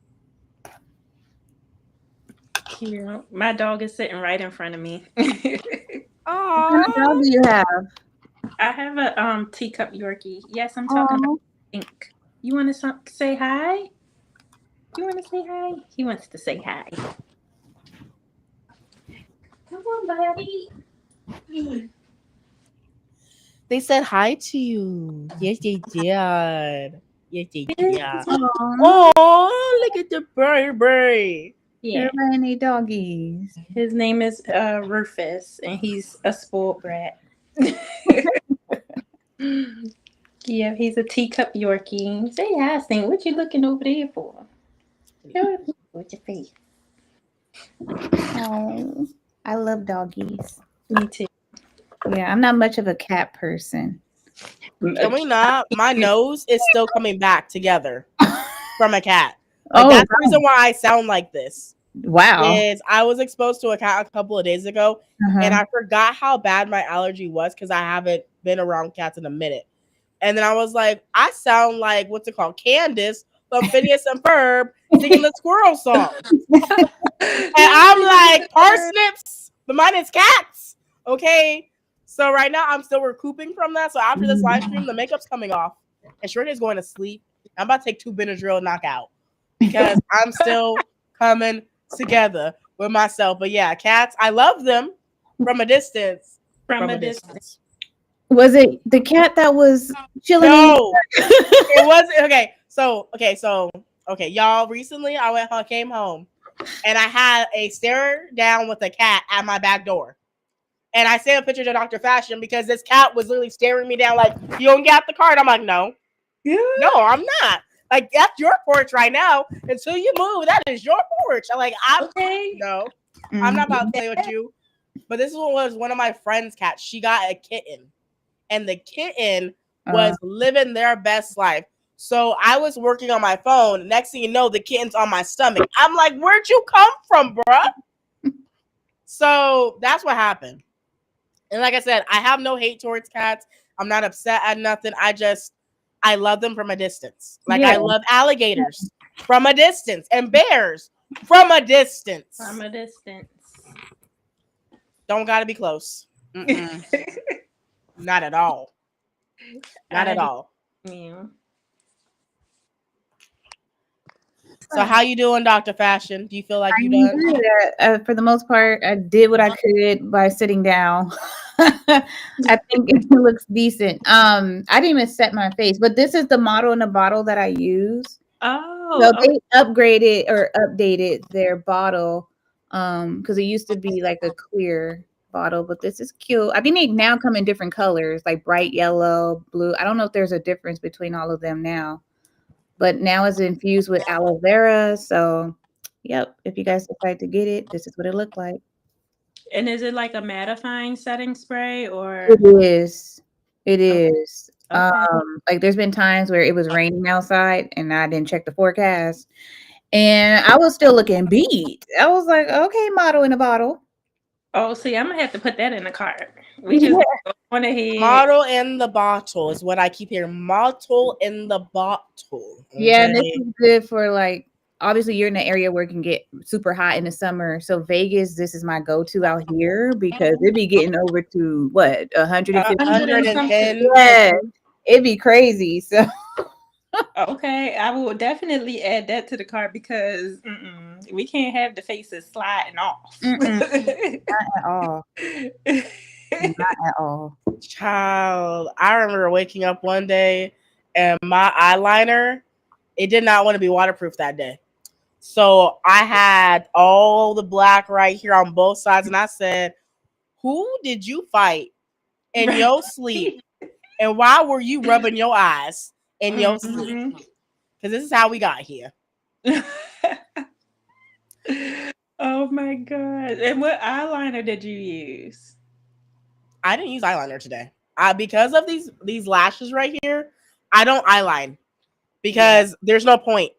Cute. My dog is sitting right in front of me. What kind of dog Aww. do you have? I have a teacup Yorkie. Yes, I'm talking about Oh, Pink. You want to say hi? You want to say hi? He wants to say hi. Come on, buddy. They said hi to you. Yes, they did. Yes, they did. oh, Oh, look at the baby. Yeah. everybody need doggies. His name is Rufus, and he's a spoiled brat. Yeah, he's a teacup Yorkie. Say hi, Saint. What you looking over there for? With your face. Oh, I love doggies. Me too. Yeah, I'm not much of a cat person. Can we not? My nose is still coming back together from a cat. Like Oh, that's the reason why I sound like this. wow. Is I was exposed to a cat a couple of days ago, and Uh-huh. I forgot how bad my allergy was because I haven't been around cats in a minute. And then I was like, I sound like what's it called, Candace from Phineas and Ferb singing the squirrel song. And I'm like, parsnips, but mine is cats. Okay. So right now I'm still recouping from that. So after this live stream, the makeup's coming off. And Shorty is going to sleep. I'm about to take 2 Benadryl knockout because I'm still coming together with myself. But yeah, cats, I love them from a distance. From From a a distance. distance. Was it the cat that was chilling in? No, it wasn't. Okay, y'all. Recently, came home, and I had a stare down with a cat at my back door. And I sent a picture to Dr. Fashion because this cat was literally staring me down like, you don't get out the car. And I'm like, no, I'm not. Like, that's your porch right now. Until you move, that is your porch. I'm like, Okay. no, I'm not about to Mhm. play with you. But this was one of my friend's cats. She got a kitten, and the kitten was living their best life. So I was working on my phone. Next thing you know, the kitten's on my stomach. I'm like, where'd you come from, bruh? So that's what happened. And like I said, I have no hate towards cats. I'm not upset at nothing. I love them from a distance. Like Yeah. I love alligators from a distance and bears from a distance. From a distance. Don't gotta be close. Mm-mm. Not at all. Not at all. Yeah. So how you doing, Dr. Fashion? Do you feel like you I'm done? good. For the most part, I did what I could by sitting down. I think it looks decent. I didn't even set my face, but this is the model in the bottle that I use. So Oh, they upgraded or updated their bottle because it used to be like a clear bottle, but this is cute. I think they now come in different colors, like bright yellow, blue. I don't know if there's a difference between all of them now, but now it's infused with aloe vera. So, yep, if you guys decide to get it, this is what it looked like. and is it like a mattifying setting spray or? It is. It is. Okay. Like there's been times where it was raining outside and I didn't check the forecast. And I was still looking beat. I was like, okay, model in a bottle. Oh, see, I'm gonna have to put that in the cart. We just go on ahead. Model in the bottle is what I keep hearing. Model in the bottle. Yeah, and this Okay. is good for like obviously you're in an area where it can get super hot in the summer. So Vegas, this is my go-to out here because it'd be getting over to what 150. 100 and something. 110. Yeah, it'd be crazy. So Okay, I will definitely add that to the cart because we can't have the faces sliding off. Mm-mm, not at all. Not at all. Child, I remember waking up one day and my eyeliner, it did not want to be waterproof that day. So I had all the black right here on both sides, and I said, "Who did you fight in Right. your sleep? And why were you rubbing your eyes in your sleep? Mhm. Because this is how we got here." Oh my god! And what eyeliner did you use? I didn't use eyeliner today. Because of these lashes right here, I don't eyeline Yeah. because there's no point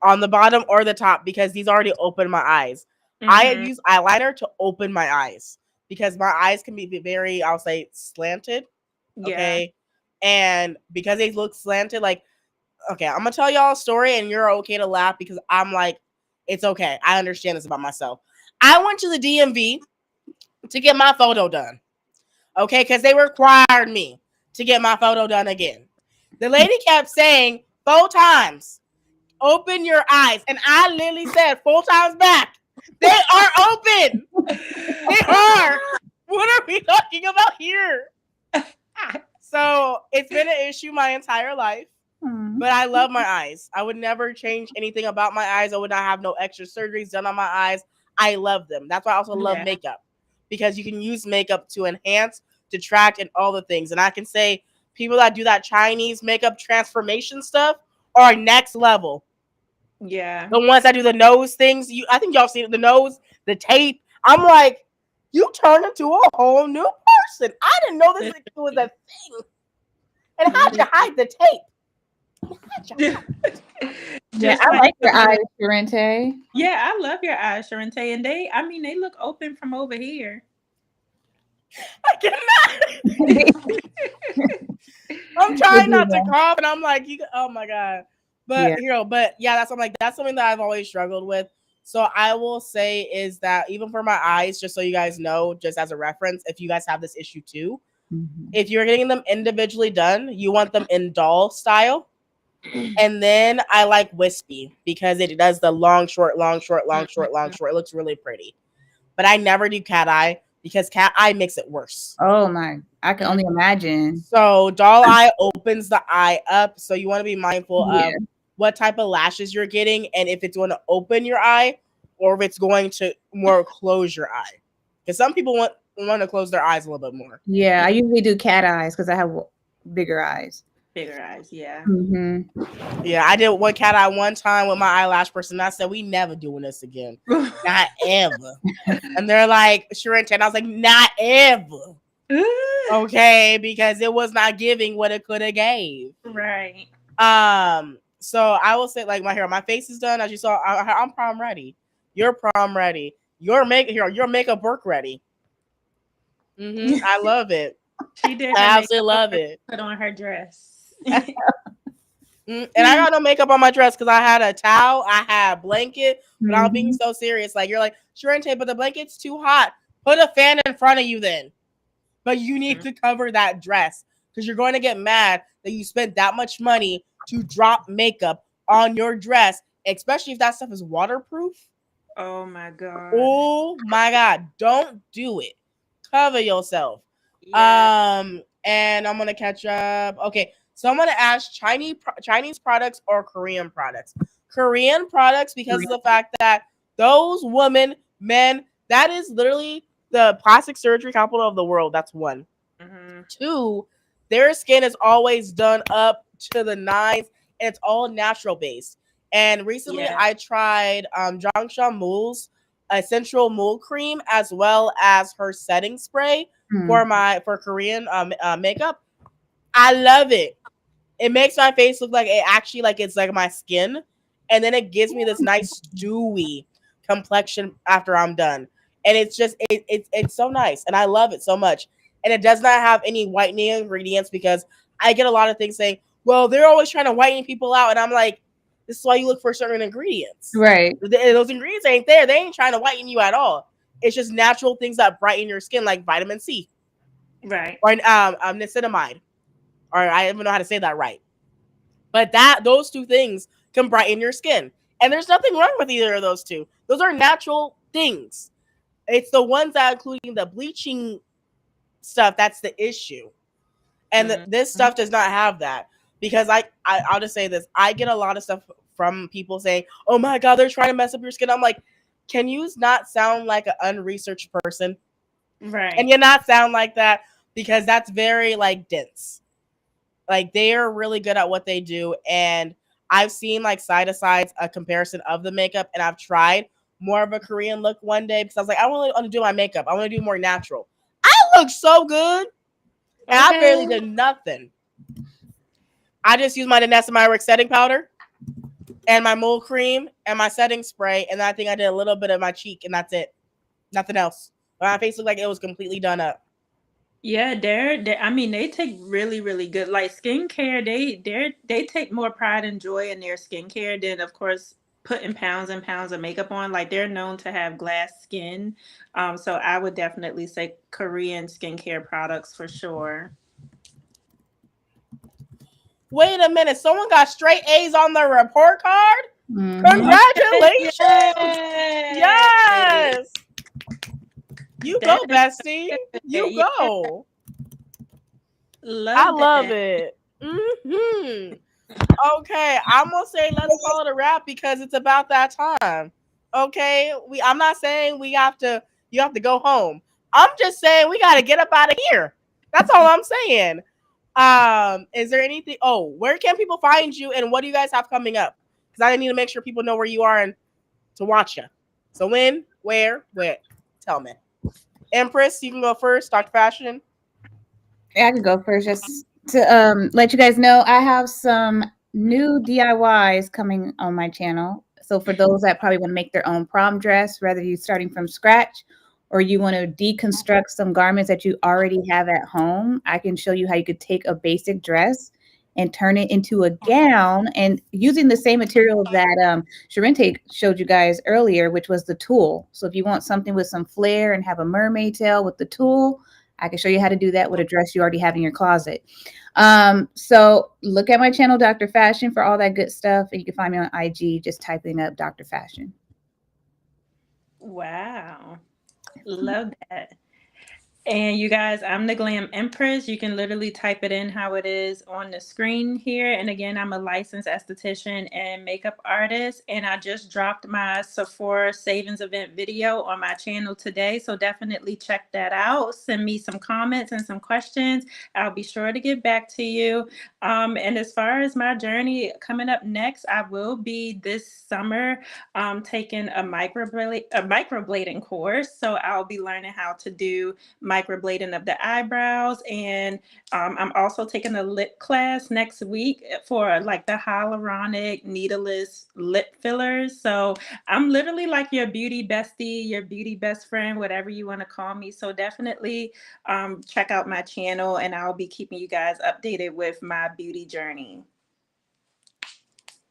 on the bottom or the top because these already open my eyes. I Mhm. use eyeliner to open my eyes because my eyes can be very, I'll say, slanted. Yeah. Okay. And because they look slanted, like, okay, I'm gonna tell y'all a story and you're okay to laugh because I'm like, it's okay. I understand this about myself. I went to the DMV to get my photo done. Okay, because they required me to get my photo done again. The lady kept saying 4 times, open your eyes. And I literally said 4 times back, they are open. They are. What are we talking about here? So it's been an issue my entire life. Hmm. But I love my eyes. I would never change anything about my eyes. I would not have no extra surgeries done on my eyes. I love them. That's why I also love Yeah. makeup because you can use makeup to enhance, detract, and all the things. And I can say people that do that Chinese makeup transformation stuff are next level. Yeah. The ones that do the nose things, I think y'all seen it, the nose, the tape. I'm like, you turn into a whole new person. I didn't know this was a thing. And how'd you Literally. hide the tape? How'd you hide? Yeah, Just I like like your the eyes, Sharente. yeah, I love your eyes, Sharente, and I mean, they look open from over here. I cannot. I'm They trying do not to that. cough, and I'm like, oh my god. But Yeah. but yeah, that's something that I've always struggled with. So I will say is that even for my eyes, just so you guys know, just as a reference, if you guys have this issue too, Mhm. if you're getting them individually done, you want them in doll style. And then I like wispy because it does the long, short, long, short, long, short, long, short. It looks really pretty. But I never do cat eye because cat eye makes it worse. Oh my, I can only imagine. So doll eye opens the eye up. So you want to be mindful Yeah. of what type of lashes you're getting and if it's going to open your eye or if it's going to more close your eye. Because some people want to close their eyes a little bit more. Yeah, I usually do cat eyes because I have bigger eyes. Bigger eyes, yeah. Hmm. Yeah, I did one cat eye one time with my eyelash person. I said, we never doing this again. Not ever. And they're like, Sharente. And I was like, not ever. Okay, because it was not giving what it could have gave. Right. So I will say, like, my face is done. As you saw, I'm prom ready. You're prom ready. Your makeup work ready. I love it. She did her I makeup absolutely love before it. she put on her dress. And I got no makeup on my dress because I had a towel, I had a blanket, but I was being Hmm. so serious. Like you're like, Sharente, but the blanket's too hot. Put a fan in front of you then. But you need to cover that dress because you're going to get mad that you spent that much money to drop makeup on your dress, especially if that stuff is waterproof. Oh my god. Oh my god, don't do it. Cover yourself. Yeah. And I'm gonna catch up. Okay, so I'm gonna ask Chinese products or Korean products. Korean products because of the fact that those women, men, that is literally the plastic surgery capital of the world. That's one. Mm-hmm. Two, their skin is always done up to the nines, and it's all natural based. And recently, Yeah. I tried Jongsha Mool's essential mole cream as well as her setting spray for Korean makeup. I love it. It makes my face look like it actually like it's like my skin, and then it gives me this nice dewy complexion after I'm done. And it's just it's so nice, and I love it so much. And it does not have any whitening ingredients because I get a lot of things saying, "Well, they're always trying to whiten people out," and I'm like, "This is why you look for certain ingredients. Right. Those ingredients ain't there. They ain't trying to whiten you at all. It's just natural things that brighten your skin, like vitamin C Right. or niacinamide, or I don't even know how to say that right." But those two things can brighten your skin. And there's nothing wrong with either of those two. Those are natural things. It's the ones that including the bleaching stuff that's the issue. And this Mm-hmm. stuff does not have that. Because I'll just say this. I get a lot of stuff from people saying, "Oh my god, they're trying to mess up your skin." I'm like, "Can you not sound like an unresearched person? Can Right. you not sound like that? Because that's very like dense. Like they are really good at what they do, and I've seen like side to sides a comparison of the makeup, and I've tried more of a Korean look one day because I was like, I want to do my makeup. I want to do more natural. I look so good, and I Okay. barely did nothing. I just used my Denessa setting powder and my mole cream and my setting spray, and I think I did a little bit of my cheek, and that's it. Nothing else. But my face looked like it was completely done up. Yeah, I mean, they take really, really good like skincare. They take more pride and joy in their skincare than, of course, putting pounds and pounds of makeup on. Like they're known to have glass skin. So I would definitely say Korean skincare products for sure. Wait a minute, someone got straight A's on their report card? Mhm. Okay, Congratulations! yay! Yes! You go, That is bestie. good. You Yeah, go. I love love that. it. Hmm. Okay, I'm gonna say let's call it a wrap because it's about that time. Okay, I'm not saying we have to. You have to go home. I'm just saying we got to get up out of here. That's all I'm saying. Is there anything? Oh, where can people find you, and what do you guys have coming up? Because I need to make sure people know where you are and to watch you. So when, where? Tell me. Empress, you can go first. Dr. Fashion. Yeah, I can go first just to let you guys know I have some new DIYs coming on my channel. So for those that probably want to make their own prom dress, whether you're starting from scratch or you want to deconstruct some garments that you already have at home, I can show you how you could take a basic dress and turn it into a gown and using the same material that Sharente showed you guys earlier, which was the tulle. So if you want something with some flair and have a mermaid tail with the tulle, I can show you how to do that with a dress you already have in your closet. So look at my channel, Dr. Fashion, for all that good stuff. And you can find me on IG just typing up Dr. Fashion. Wow, love that. And you guys, I'm the Glam Empress. You can literally type it in how it is on the screen here. And again, I'm a licensed esthetician and makeup artist. And I just dropped my Sephora savings event video on my channel today. So definitely check that out. Send me some comments and some questions. I'll be sure to get back to you. And as far as my journey coming up next, I will be this summer taking a microblading course. So I'll be learning how to do microblading of the eyebrows. And I'm also taking a lip class next week for like the hyaluronic needleless lip fillers. So I'm literally like your beauty bestie, your beauty best friend, whatever you want to call me. So definitely check out my channel and I'll be keeping you guys updated with my beauty journey.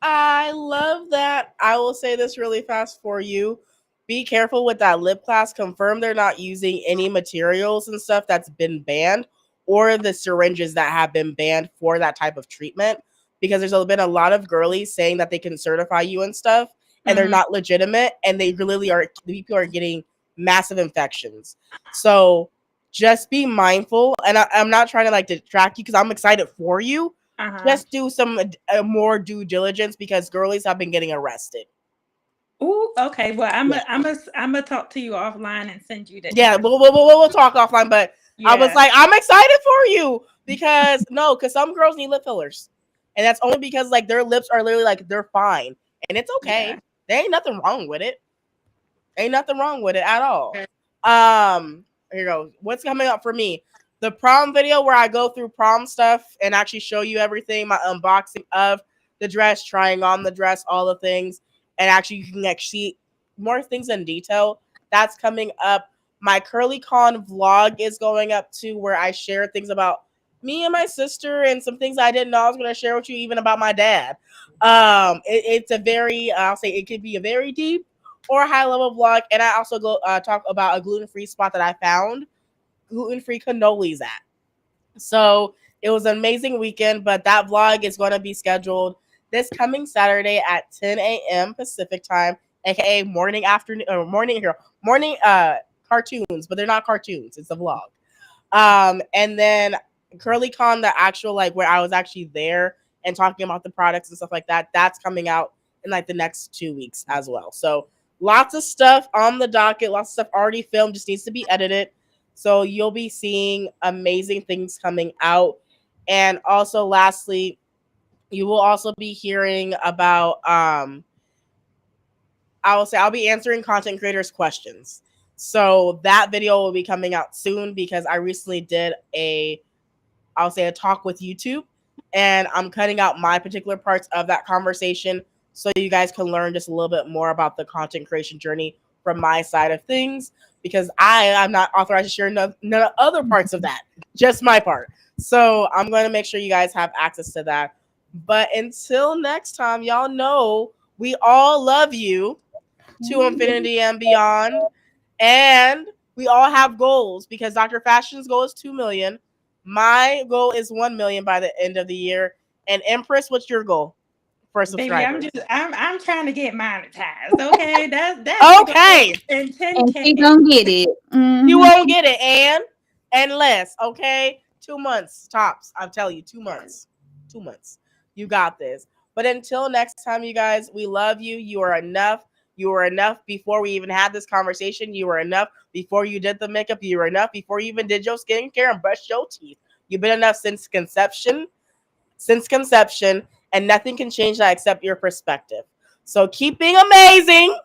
I love that. I will say this really fast for you. Be careful with that lip gloss. Confirm they're not using any materials and stuff that's been banned or the syringes that have been banned for that type of treatment because there's been a lot of girlies saying that they can certify you and stuff and they're Mm-hmm. not legitimate and they really are the people are getting massive infections. So just be mindful and I'm not trying to like distract you because I'm excited for you, Uh-huh. just do some more due diligence because girlies have been getting arrested. Ooh, okay. Well, Yeah, I'm gonna talk to you offline and send you the yeah. info. We'll talk offline, but I was Yeah, like, I'm excited for you because no, because some girls need lip fillers, and that's only because like their lips are literally like they're fine, and it's yeah. okay. There ain't nothing wrong with it. Ain't nothing wrong with it at all. Okay. Here you go. What's coming up for me? The prom video where I go through prom stuff and actually show you everything, my unboxing of the dress, trying on the dress, all the things, and actually you can actually see more things in detail. That's coming up. My Curly Con vlog is going up too, where I share things about me and my sister and some things I didn't know I was going to share with you, even about my dad. It's a very, I'll say it could be a very deep or a high level vlog. And I also go talk about a gluten free spot that I found gluten free cannolis at. So It was an amazing weekend, but that vlog is going to be scheduled this coming Saturday at 10 a.m. Pacific time, aka morning afternoon or morning cartoons, but they're not cartoons. It's a vlog. And then CurlyCon, the actual like where I was actually there and talking about the products and stuff like that, that's coming out in like the next 2 weeks as well. So lots of stuff on the docket, lots of stuff already filmed, just needs to be edited. So you'll be seeing amazing things coming out. And also lastly, you will also be hearing about I will say I'll be answering content creators questions. So that video will be coming out soon because I recently did I'll say a talk with YouTube, and I'm cutting out my particular parts of that conversation so you guys can learn just a little bit more about the content creation journey from my side of things because I'm not authorized to share none of other parts of that, just my part. So I'm going to make sure you guys have access to that. But until next time, y'all know we all love you to infinity and beyond. And we all have goals because Dr. Fashion's goal is 2 million. My goal is 1 million by the end of the year. And Empress, what's your goal for Baby, subscribers? I'm trying to get monetized. Okay, that's the goal. Okay. And And she 10K. gonna get it. You Mhm. won't get it. And less. Okay. 2 months tops. I'll tell you, 2 months. 2 months. You got this. But until next time, you guys, we love you. You are enough. You were enough before we even had this conversation. You were enough before you did the makeup. You were enough before you even did your skincare and brushed your teeth. You've been enough since conception, and nothing can change that except your perspective. So keep being amazing,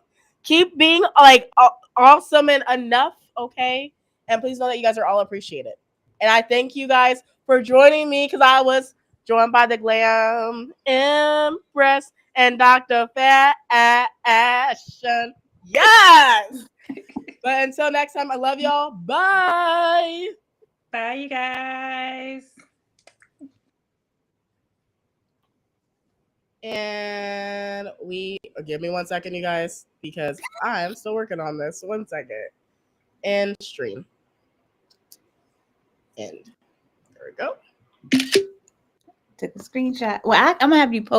keep being like awesome and enough, okay? And please know that you guys are all appreciated. And I thank you guys for joining me because I was joined by the Glam Empress and Dr. Fashion. Yes! But until next time, I love y'all. Bye. Bye, you guys. And we give me 1 second, you guys, because I'm still working on this. 1 second. And stream. End. There we go. Took a screenshot. Well, I'm gonna have you post